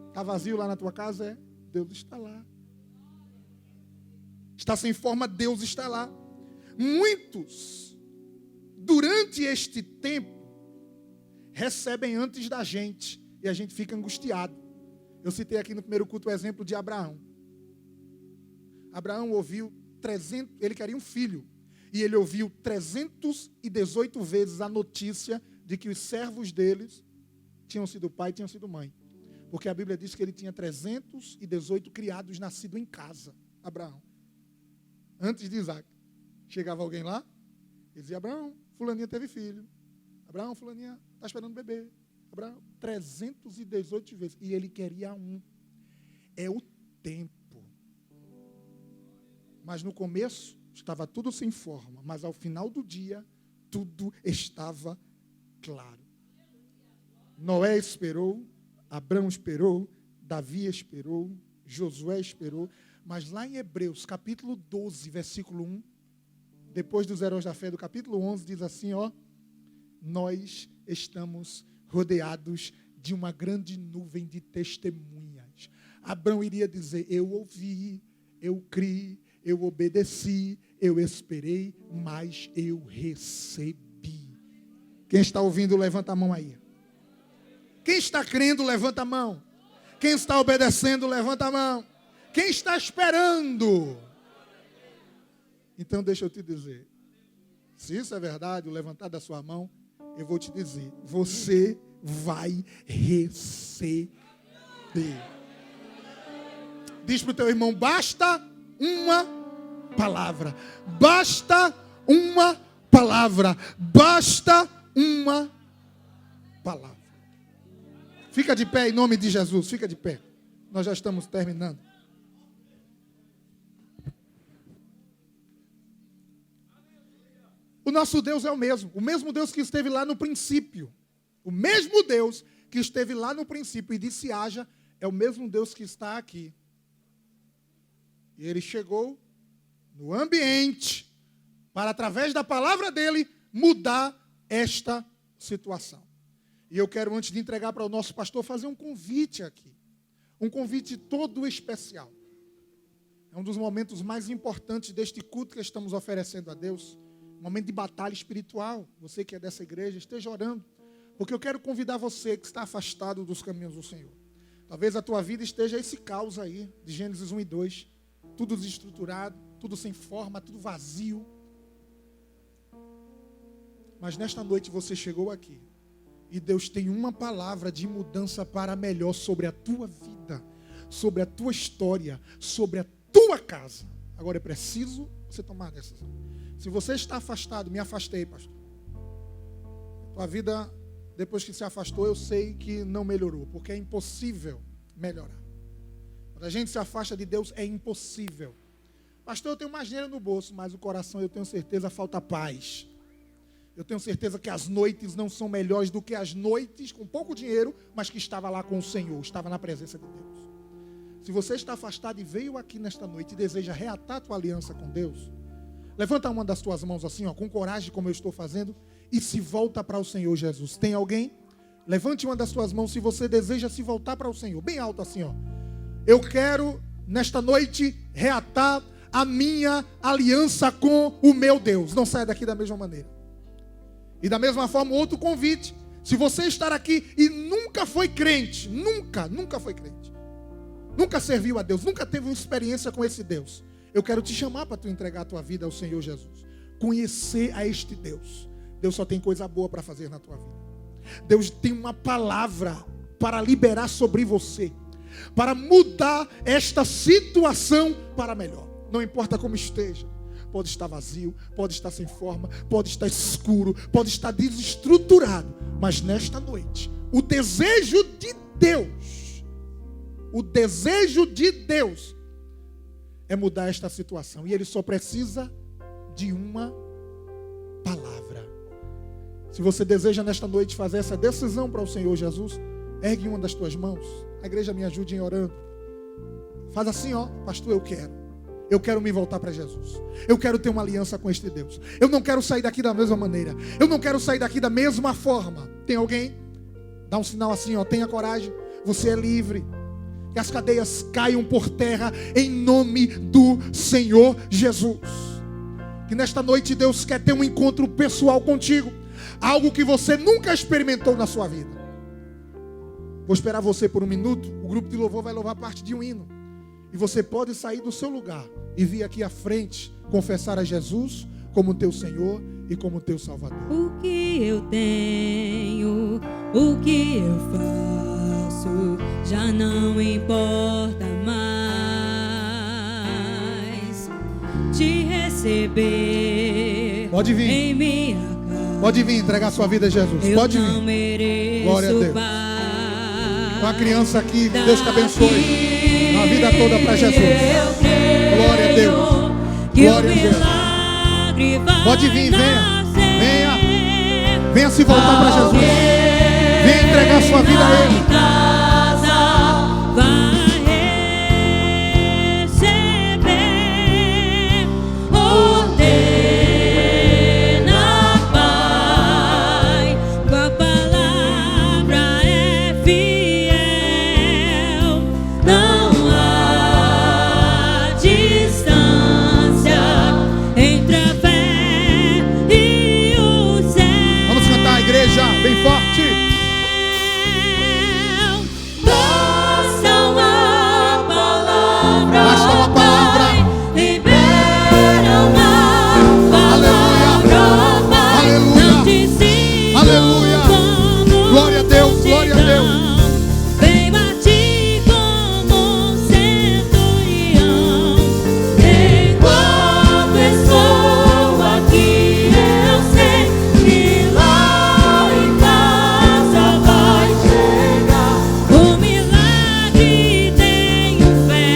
Está vazio lá na tua casa? É. Deus está lá. Está sem forma, Deus está lá. Muitos, durante este tempo, recebem antes da gente. E a gente fica angustiado. Eu citei aqui no primeiro culto o exemplo de Abraão. Abraão ouviu 300, ele queria um filho. E ele ouviu 318 vezes a notícia de que os servos deles tinham sido pai e tinham sido mãe. Porque a Bíblia diz que ele tinha 318 criados nascidos em casa, Abraão. Antes de Isaac. Chegava alguém lá, ele dizia, Abraão, fulaninha teve filho. Abraão, fulaninha está esperando bebê. Abraão, 318 vezes. E ele queria um. É o tempo. Mas no começo, estava tudo sem forma. Mas ao final do dia, tudo estava claro. Noé esperou, Abraão esperou, Davi esperou, Josué esperou. Mas lá em Hebreus, capítulo 12, versículo 1, depois dos heróis da fé, do capítulo 11, diz assim, ó, nós estamos rodeados de uma grande nuvem de testemunhas. Abraão iria dizer, eu ouvi, eu criei, eu obedeci, eu esperei, mas eu recebi. Quem está ouvindo, levanta a mão aí. Quem está crendo, levanta a mão. Quem está obedecendo, levanta a mão. Quem está esperando? Então deixa eu te dizer. Se isso é verdade, o levantar da sua mão, eu vou te dizer. Você vai receber. Diz para o teu irmão, basta uma palavra. Basta uma palavra. Basta uma palavra. Fica de pé em nome de Jesus. Fica de pé. Nós já estamos terminando. O nosso Deus é o mesmo Deus que esteve lá no princípio. O mesmo Deus que esteve lá no princípio e disse haja, é o mesmo Deus que está aqui. E ele chegou no ambiente para, através da palavra dele, mudar esta situação. E eu quero, antes de entregar para o nosso pastor, fazer um convite aqui. Um convite todo especial. É um dos momentos mais importantes deste culto que estamos oferecendo a Deus. Um momento de batalha espiritual. Você que é dessa igreja, esteja orando. Porque eu quero convidar você que está afastado dos caminhos do Senhor. Talvez a tua vida esteja esse caos aí, de Gênesis 1 e 2. Tudo desestruturado, tudo sem forma, tudo vazio. Mas nesta noite você chegou aqui. E Deus tem uma palavra de mudança para melhor sobre a tua vida, sobre a tua história, sobre a tua casa. Agora é preciso você tomar a decisão. Se você está afastado, me afastei, pastor. Tua vida, depois que se afastou, eu sei que não melhorou, porque é impossível melhorar. Quando a gente se afasta de Deus, é impossível. Pastor, eu tenho mais dinheiro no bolso, mas o coração, eu tenho certeza, falta paz. Eu tenho certeza que as noites não são melhores do que as noites com pouco dinheiro, mas que estava lá com o Senhor, estava na presença de Deus. Se você está afastado e veio aqui nesta noite e deseja reatar a tua aliança com Deus, levanta uma das tuas mãos assim, ó, com coragem, como eu estou fazendo, e se volta para o Senhor Jesus. Tem alguém? Levante uma das tuas mãos se você deseja se voltar para o Senhor. Bem alto assim, ó. Eu quero, nesta noite, reatar a minha aliança com o meu Deus. Não saia daqui da mesma maneira. E da mesma forma, outro convite. Se você estar aqui e nunca foi crente, nunca foi crente, nunca serviu a Deus, nunca teve uma experiência com esse Deus, eu quero te chamar para tu entregar a tua vida ao Senhor Jesus. Conhecer a este Deus. Deus só tem coisa boa para fazer na tua vida. Deus tem uma palavra para liberar sobre você, para mudar esta situação para melhor. Não importa como esteja. Pode estar vazio, pode estar sem forma, pode estar escuro, pode estar desestruturado. Mas nesta noite, o desejo de Deus é mudar esta situação. E Ele só precisa de uma palavra. Se você deseja nesta noite fazer essa decisão para o Senhor Jesus, ergue uma das tuas mãos. A igreja me ajude em orando. Faz assim, ó, pastor, eu quero. Eu quero me voltar para Jesus. Eu quero ter uma aliança com este Deus. Eu não quero sair daqui da mesma maneira. Eu não quero sair daqui da mesma forma. Tem alguém? Dá um sinal assim, ó. Tenha coragem. Você é livre. Que as cadeias caiam por terra em nome do Senhor Jesus. Que nesta noite Deus quer ter um encontro pessoal contigo. Algo que você nunca experimentou na sua vida. Vou esperar você por um minuto. O grupo de louvor vai louvar parte de um hino. E você pode sair do seu lugar e vir aqui à frente confessar a Jesus como teu Senhor e como teu Salvador. O que eu tenho, o que eu faço, já não importa mais. Te receber Pode vir. em minha casa. Pode vir entregar sua vida a Jesus. Pode Eu não vir. mereço Glória a Deus. paz. Com a criança aqui, que Deus te abençoe. A vida toda para Jesus. Glória a Deus. Glória a Deus. Pode vir, venha. Venha. Venha se voltar para Jesus. Venha entregar sua vida a Ele. Bem forte. Basta uma palavra. Basta uma palavra. Libera uma palavra. Aleluia. Não te sinto Aleluia. como Glória a Deus. Glória a Deus. Vem bati como um centurião. Enquanto estou aqui, eu sei que lá em casa vai chegar o milagre. Tenho fé,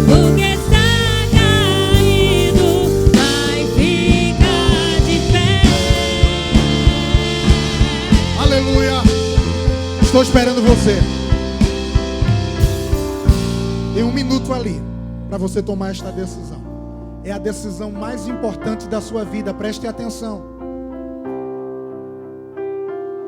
o que está caído vai ficar de pé. Aleluia. Estou esperando você. Tem um minuto ali para você tomar esta decisão. É a decisão mais importante da sua vida. Preste atenção.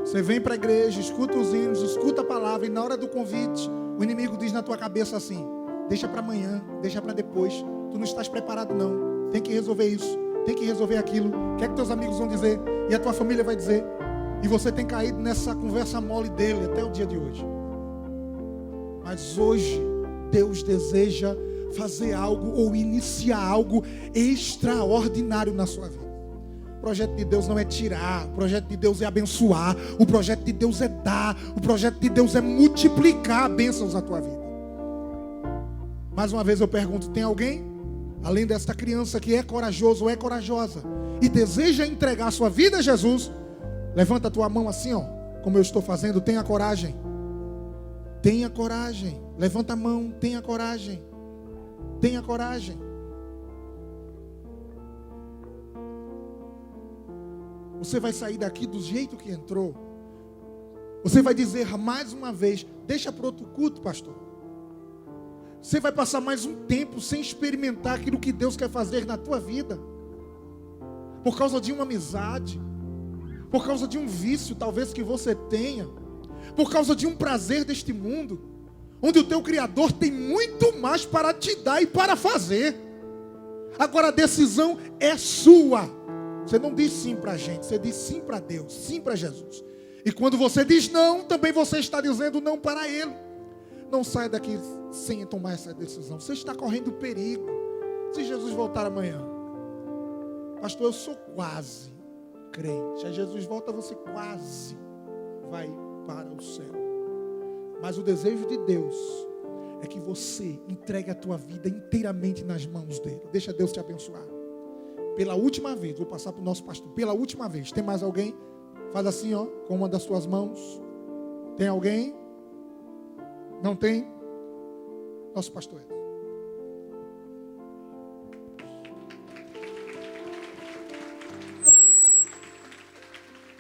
Você vem para a igreja, escuta os hinos, escuta a palavra, e na hora do convite, o inimigo diz na tua cabeça assim: deixa para amanhã, deixa para depois. Tu não estás preparado não. Tem que resolver isso, tem que resolver aquilo. O que é que teus amigos vão dizer? E a tua família vai dizer. E você tem caído nessa conversa mole dele até o dia de hoje. Mas hoje Deus deseja fazer algo ou iniciar algo extraordinário na sua vida. O projeto de Deus não é tirar, o projeto de Deus é abençoar, o projeto de Deus é dar, o projeto de Deus é multiplicar bênçãos na tua vida. Mais uma vez eu pergunto, tem alguém, além desta criança que é corajoso ou é corajosa e deseja entregar a sua vida a Jesus? Levanta a tua mão assim, ó, como eu estou fazendo. Tenha coragem. Tenha coragem. Levanta a mão, tenha coragem. Tenha coragem. Você vai sair daqui do jeito que entrou. Você vai dizer mais uma vez: deixa para outro culto, pastor. Você vai passar mais um tempo sem experimentar aquilo que Deus quer fazer na tua vida. Por causa de uma amizade. Por causa de um vício talvez que você tenha. Por causa de um prazer deste mundo. Onde o teu Criador tem muito mais para te dar e para fazer. Agora a decisão é sua. Você não diz sim para a gente, você diz sim para Deus, sim para Jesus. E quando você diz não, também você está dizendo não para Ele. Não saia daqui sem tomar essa decisão. Você está correndo perigo. Se Jesus voltar amanhã: pastor, eu sou quase crente. Aí Jesus volta, você quase vai para o céu. Mas o desejo de Deus é que você entregue a tua vida inteiramente nas mãos dele. Deixa Deus te abençoar. Pela última vez, vou passar para o nosso pastor. Pela última vez, tem mais alguém? Faz assim, ó, com uma das suas mãos. Tem alguém? Não tem? Nosso pastor.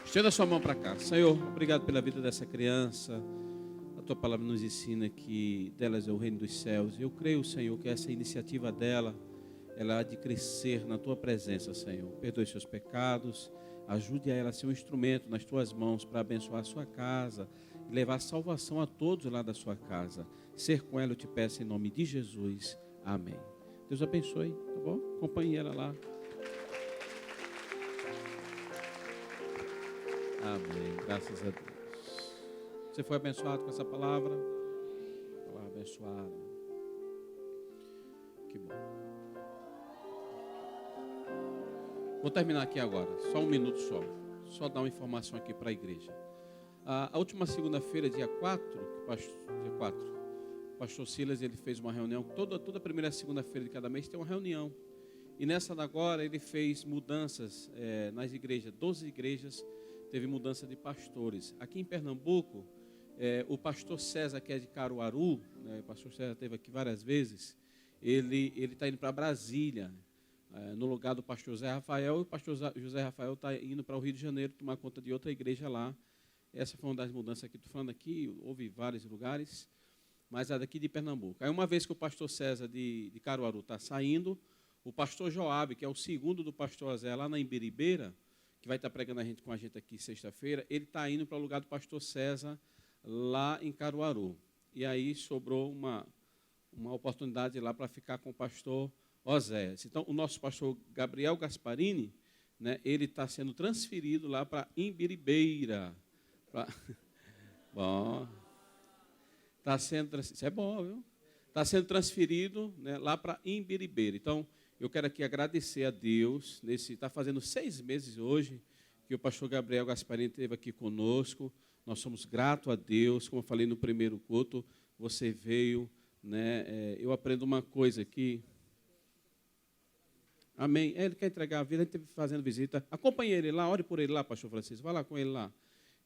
Estenda a sua mão para cá. Senhor, obrigado pela vida dessa criança. tua palavra nos ensina que delas é o reino dos céus. Eu creio, Senhor, que essa iniciativa dela, ela há de crescer na tua presença, Senhor. Perdoe seus pecados, ajude a ela a ser um instrumento nas tuas mãos para abençoar a sua casa e levar salvação a todos lá da sua casa. Ser com ela, eu te peço em nome de Jesus. Amém. Deus abençoe, tá bom? Acompanhe ela lá. Amém. Graças a Deus. Você foi abençoado com essa palavra? Palavra abençoada. Que bom. Vou terminar aqui agora. Só um minuto só. Só dar uma informação aqui para a igreja. A última segunda-feira, dia 4, o pastor Silas ele fez uma reunião. Toda primeira segunda-feira de cada mês tem uma reunião. E nessa da agora ele fez mudanças nas igrejas. 12 igrejas teve mudança de pastores. Aqui em Pernambuco, o pastor César, que é de Caruaru, né, o pastor César esteve aqui várias vezes, ele está indo para Brasília, no lugar do pastor José Rafael, e o pastor José Rafael está indo para o Rio de Janeiro tomar conta de outra igreja lá. Essa foi uma das mudanças que estou falando aqui, houve vários lugares, mas a daqui de Pernambuco. Aí uma vez que o pastor César de Caruaru está saindo, o pastor Joabe, que é o segundo do pastor Zé lá na Imbiribeira, que vai estar pregando com a gente aqui sexta-feira, ele está indo para o lugar do pastor César, lá em Caruaru. E aí sobrou uma oportunidade lá para ficar com o pastor Oséias. Então, o nosso pastor Gabriel Gasparini, né, ele está sendo transferido lá para Imbiribeira. Bom, está sendo, isso é bom, viu? Está sendo transferido, né, lá para Imbiribeira. Então, eu quero aqui agradecer a Deus, está fazendo 6 meses hoje, que o pastor Gabriel Gasparini esteve aqui conosco. Nós somos gratos a Deus, como eu falei no primeiro culto, você veio, né? Eu aprendo uma coisa aqui. Amém. Ele quer entregar a vida, ele esteve fazendo visita. Acompanhe ele lá, ore por ele lá, pastor Francisco. Vai lá com ele lá.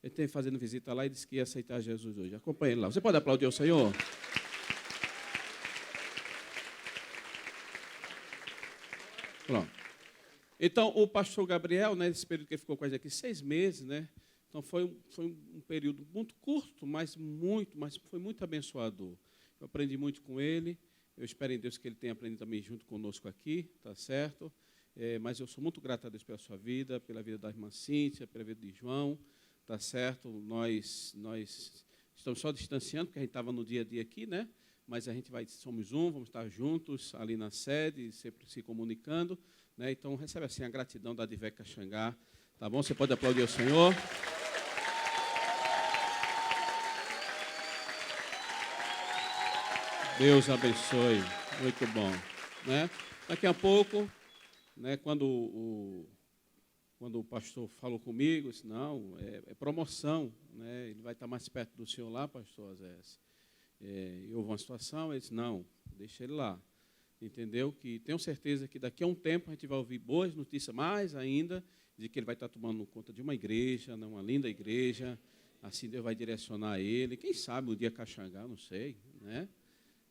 Ele esteve fazendo visita lá e disse que ia aceitar Jesus hoje. Acompanhe ele lá. Você pode aplaudir o Senhor? Pronto. Então, o pastor Gabriel, né, nesse período que ele ficou com a gente aqui, 6 meses, né? Então, foi um período muito curto, mas foi muito abençoador. Eu aprendi muito com ele. Eu espero em Deus que ele tenha aprendido também junto conosco aqui, tá certo? Mas eu sou muito grato a Deus pela sua vida, pela vida da irmã Cíntia, pela vida de João, tá certo? Nós estamos só distanciando, porque a gente estava no dia a dia aqui, né? Mas a gente somos vamos estar juntos ali na sede, sempre se comunicando, né? Então, recebe assim a gratidão da Advec Caxangá, tá bom? Você pode aplaudir o Senhor. Deus abençoe, muito bom, né? Daqui a pouco, né, quando o pastor falou comigo, disse, não, é promoção, né? Ele vai estar mais perto do senhor lá, pastor Azés. E houve uma situação, ele disse, não, deixa ele lá, entendeu? Que tenho certeza que daqui a um tempo a gente vai ouvir boas notícias, mais ainda, de que ele vai estar tomando conta de uma igreja, né, uma linda igreja, assim Deus vai direcionar ele, quem sabe o dia Caxangá, não sei, né?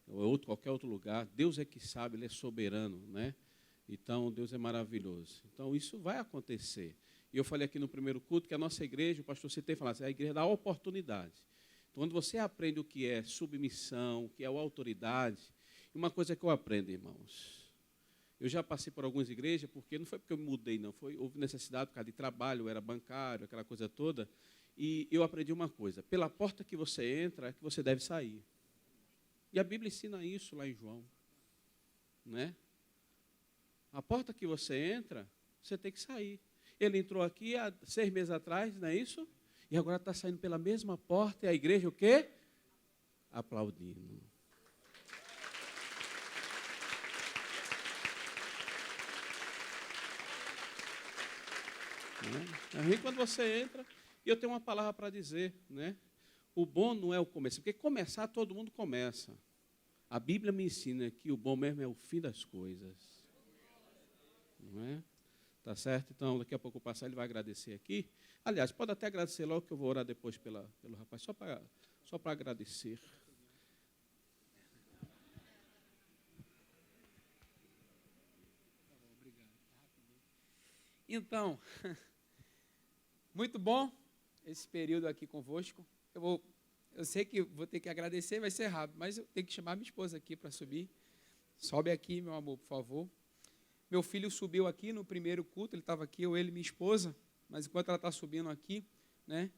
Ou qualquer outro lugar, Deus é que sabe, Ele é soberano, né? Então, Deus é maravilhoso. Então, isso vai acontecer. E eu falei aqui no primeiro culto que a nossa igreja, o pastor Citei falou assim, a igreja dá oportunidade. Então, quando você aprende o que é submissão, o que é autoridade, e uma coisa que eu aprendo, irmãos, eu já passei por algumas igrejas, porque não foi porque eu me mudei, não, houve necessidade por causa de trabalho, eu era bancário, aquela coisa toda, e eu aprendi uma coisa, pela porta que você entra, é que você deve sair. E a Bíblia ensina isso lá em João, né? A porta que você entra, você tem que sair. Ele entrou aqui há 6 meses atrás, não é isso? E agora está saindo pela mesma porta, e a igreja o quê? Aplaudindo. Né? Aí quando você entra, e eu tenho uma palavra para dizer, né? O bom não é o começo, porque começar todo mundo começa. A Bíblia me ensina que o bom mesmo é o fim das coisas. Não é? Tá certo? Então, daqui a pouco o pastor ele vai agradecer aqui. Aliás, pode até agradecer logo, que eu vou orar depois pelo rapaz, só para agradecer. Então, muito bom esse período aqui convosco. Eu vou eu sei que vou ter que agradecer, vai ser rápido, mas eu tenho que chamar minha esposa aqui para subir. Sobe aqui, meu amor, por favor. Meu filho subiu aqui no primeiro culto, ele estava aqui, ele e minha esposa, mas enquanto ela está subindo aqui, né?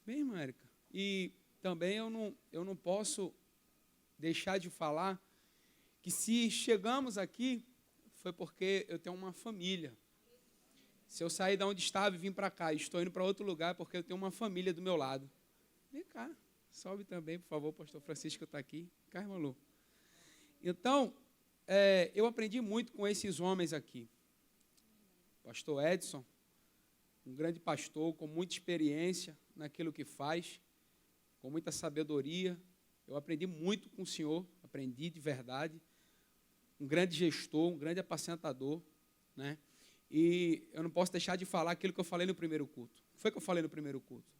Bem, irmã Érica. E também eu não posso deixar de falar que se chegamos aqui, foi porque eu tenho uma família. Se eu sair de onde estava e vim para cá e estou indo para outro lugar, é porque eu tenho uma família do meu lado. Vem cá, sobe também, por favor, o pastor Francisco está aqui. Vem cá, irmão Lu. Então, eu aprendi muito com esses homens aqui. Pastor Edson, um grande pastor com muita experiência naquilo que faz, com muita sabedoria. Eu aprendi muito com o senhor, aprendi de verdade. Um grande gestor, um grande apacentador, né? E eu não posso deixar de falar aquilo que eu falei no primeiro culto. O que foi que eu falei no primeiro culto?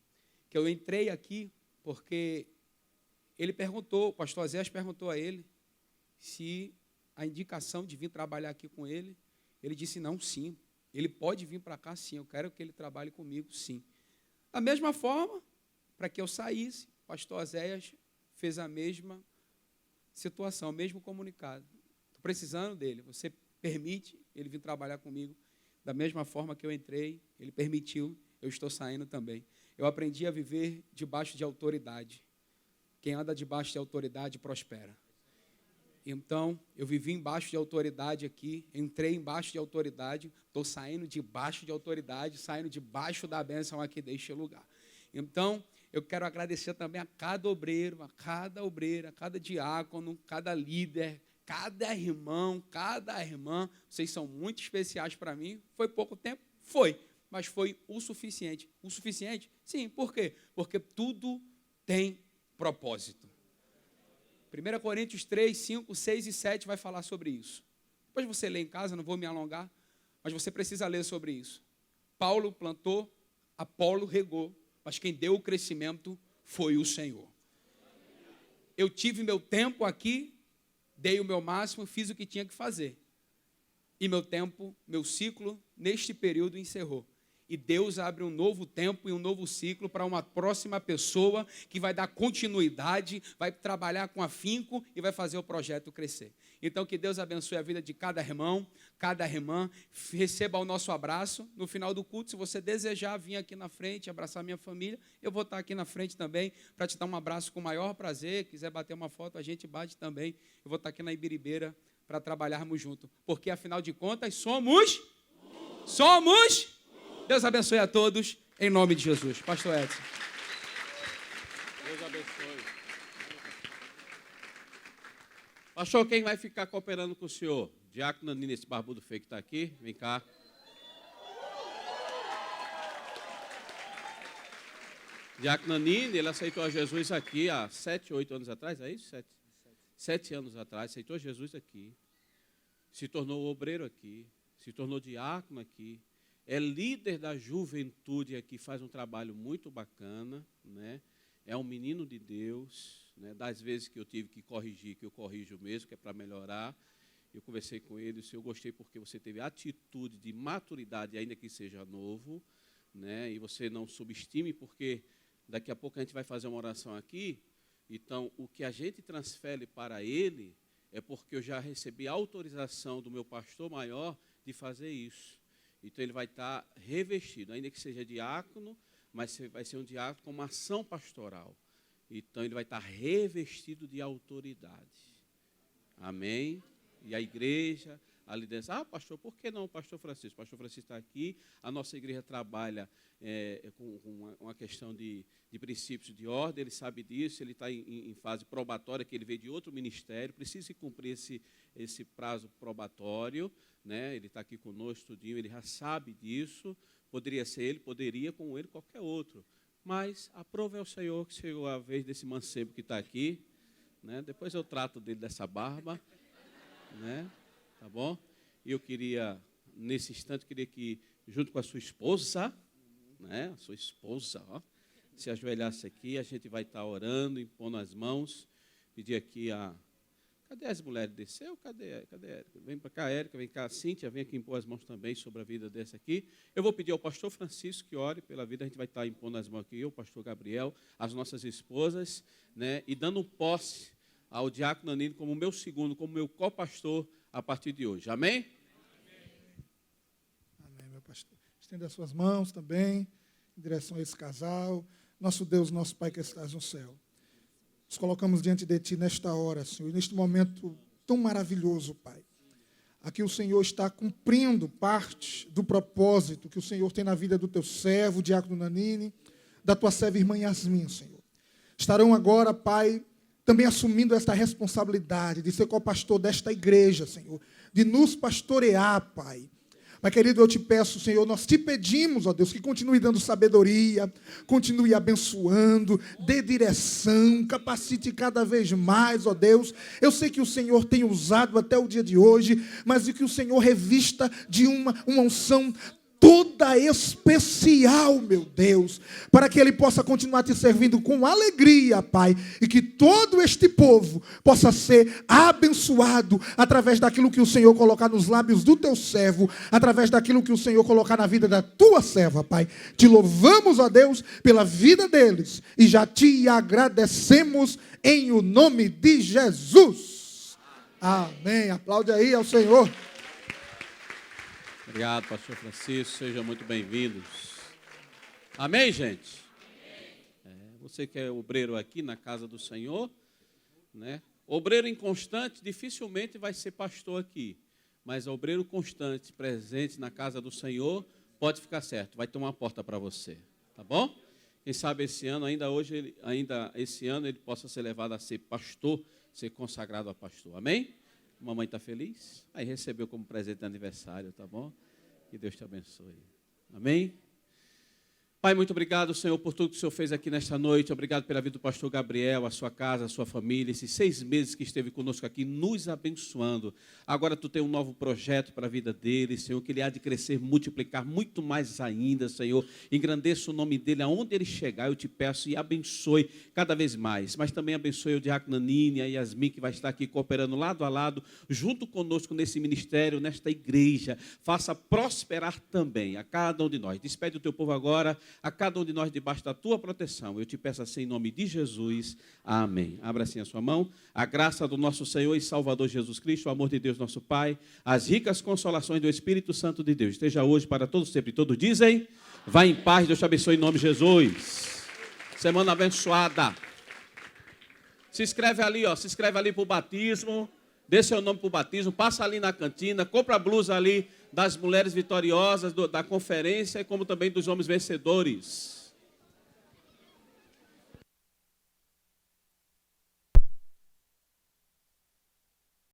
Que eu entrei aqui porque ele perguntou, o pastor Zé perguntou a ele se a indicação de vir trabalhar aqui com ele, ele disse não, sim. Ele pode vir para cá, sim, eu quero que ele trabalhe comigo, sim. Da mesma forma, para que eu saísse, o pastor Azéias fez a mesma situação, o mesmo comunicado. Estou precisando dele, você permite ele vir trabalhar comigo? Da mesma forma que eu entrei, ele permitiu, eu estou saindo também. Eu aprendi a viver debaixo de autoridade. Quem anda debaixo de autoridade prospera. Então, eu vivi embaixo de autoridade aqui, entrei embaixo de autoridade, estou saindo debaixo de autoridade, saindo debaixo da bênção aqui deste lugar. Então, eu quero agradecer também a cada obreiro, a cada obreira, a cada diácono, cada líder, cada irmão, cada irmã. Vocês são muito especiais para mim. Foi pouco tempo? Foi, mas foi o suficiente. O suficiente? Sim, por quê? Porque tudo tem propósito. 1 Coríntios 3, 5, 6 e 7 vai falar sobre isso. Depois você lê em casa, não vou me alongar, mas você precisa ler sobre isso. Paulo plantou, Apolo regou, mas quem deu o crescimento foi o Senhor. Eu tive meu tempo aqui, dei o meu máximo, fiz o que tinha que fazer. E meu tempo, meu ciclo, neste período encerrou. E Deus abre um novo tempo e um novo ciclo para uma próxima pessoa que vai dar continuidade, vai trabalhar com afinco e vai fazer o projeto crescer. Então, que Deus abençoe a vida de cada irmão, cada irmã. Receba o nosso abraço. No final do culto, se você desejar vir aqui na frente, abraçar minha família, eu vou estar aqui na frente também para te dar um abraço com o maior prazer. Quiser bater uma foto, a gente bate também. Eu vou estar aqui na Ibiribeira para trabalharmos juntos. Porque, afinal de contas, somos... Deus abençoe a todos, em nome de Jesus. Pastor Edson. Deus abençoe. Pastor, quem vai ficar cooperando com o senhor? Diácono Nanini, esse barbudo feio que está aqui. Vem cá. Diácono Nanini, ele aceitou a Jesus aqui há 7, 8 anos atrás, é isso? 7 anos atrás, aceitou Jesus aqui. Se tornou obreiro aqui. Se tornou diácono aqui. É líder da juventude aqui, faz um trabalho muito bacana, né? É um menino de Deus, né? Das vezes que eu tive que corrigir, que eu corrijo mesmo, que é para melhorar. Eu conversei com ele, disse, eu gostei porque você teve atitude de maturidade, ainda que seja novo, né? E você não subestime, porque daqui a pouco a gente vai fazer uma oração aqui, então o que a gente transfere para ele é porque eu já recebi a autorização do meu pastor maior de fazer isso. Então, ele vai estar revestido, ainda que seja diácono, mas vai ser um diácono com uma ação pastoral. Então, ele vai estar revestido de autoridade. Amém? E a igreja, a liderança. Ah, pastor, por que não o pastor Francisco? O pastor Francisco está aqui, a nossa igreja trabalha com uma questão de princípios de ordem, ele sabe disso, ele está em fase probatória, que ele veio de outro ministério, precisa cumprir esse prazo probatório, né? Ele está aqui conosco, tudinho, ele já sabe disso, poderia ser ele, poderia com ele qualquer outro, mas aprove ao Senhor que chegou a vez desse mancebo que está aqui, né? Depois eu trato dele dessa barba, né? Tá bom? E eu queria, nesse instante, queria que, junto com a sua esposa, né? A sua esposa, ó, se ajoelhasse aqui, a gente vai estar orando, impondo as mãos, pedir aqui a... Cadê as mulheres? Desceu? Cadê a Érica? Vem para cá, Érica, vem cá, Cíntia, vem aqui impor as mãos também sobre a vida dessa aqui. Eu vou pedir ao pastor Francisco que ore pela vida, a gente vai estar impondo as mãos aqui, eu, o pastor Gabriel, as nossas esposas, né, e dando posse ao diácono Nanini como meu segundo, como meu co-pastor a partir de hoje. Amém? Amém, meu pastor. Estenda as suas mãos também, em direção a esse casal. Nosso Deus, nosso Pai que estás no céu. Nos colocamos diante de Ti nesta hora, Senhor, neste momento tão maravilhoso, Pai. Aqui o Senhor está cumprindo parte do propósito que o Senhor tem na vida do Teu servo, o diácono Nanini, da Tua serva irmã Yasmin, Senhor. Estarão agora, Pai, também assumindo esta responsabilidade de ser co-pastor desta igreja, Senhor, de nos pastorear, Pai. Pai querido, eu te peço, Senhor, nós te pedimos, ó Deus, que continue dando sabedoria, continue abençoando, dê direção, capacite cada vez mais, ó Deus. Eu sei que o Senhor tem usado até o dia de hoje, mas que o Senhor revista de uma unção toda especial, meu Deus, para que Ele possa continuar te servindo com alegria, Pai, e que todo este povo possa ser abençoado através daquilo que o Senhor colocar nos lábios do Teu servo, através daquilo que o Senhor colocar na vida da Tua serva, Pai. Te louvamos, ó Deus, pela vida deles e já te agradecemos em o nome de Jesus. Amém. Aplaude aí ao Senhor. Obrigado, pastor Francisco, sejam muito bem-vindos. Amém, gente? Você que é obreiro aqui na casa do Senhor, né? Obreiro inconstante dificilmente vai ser pastor aqui, mas obreiro constante, presente na casa do Senhor, pode ficar certo, vai ter uma porta para você, tá bom? Quem sabe esse ano, ainda esse ano, ele possa ser levado a ser pastor, ser consagrado a pastor, amém? Mamãe está feliz? Aí recebeu como presente de aniversário, tá bom? Que Deus te abençoe. Amém? Pai, muito obrigado, Senhor, por tudo que o Senhor fez aqui nesta noite. Obrigado pela vida do pastor Gabriel, a sua casa, a sua família, esses 6 meses que esteve conosco aqui, nos abençoando. Agora tu tem um novo projeto para a vida dele, Senhor, que ele há de crescer, multiplicar muito mais ainda, Senhor. Engrandeça o nome dele aonde ele chegar, eu te peço, e abençoe cada vez mais. Mas também abençoe o diácono Nanini, a Yasmin, que vai estar aqui cooperando lado a lado, junto conosco nesse ministério, nesta igreja. Faça prosperar também a cada um de nós. Despede o teu povo agora, a cada um de nós debaixo da tua proteção. Eu te peço assim em nome de Jesus. Amém. Abra assim a sua mão. A graça do nosso Senhor e Salvador Jesus Cristo, o amor de Deus nosso Pai, as ricas consolações do Espírito Santo de Deus, esteja hoje para todos sempre. Todos dizem, vá em paz, Deus te abençoe em nome de Jesus. Semana abençoada. Se inscreve ali, ó, se inscreve ali para o batismo, dê seu nome para o batismo, passa ali na cantina, compra a blusa ali das mulheres vitoriosas da conferência, como também dos homens vencedores.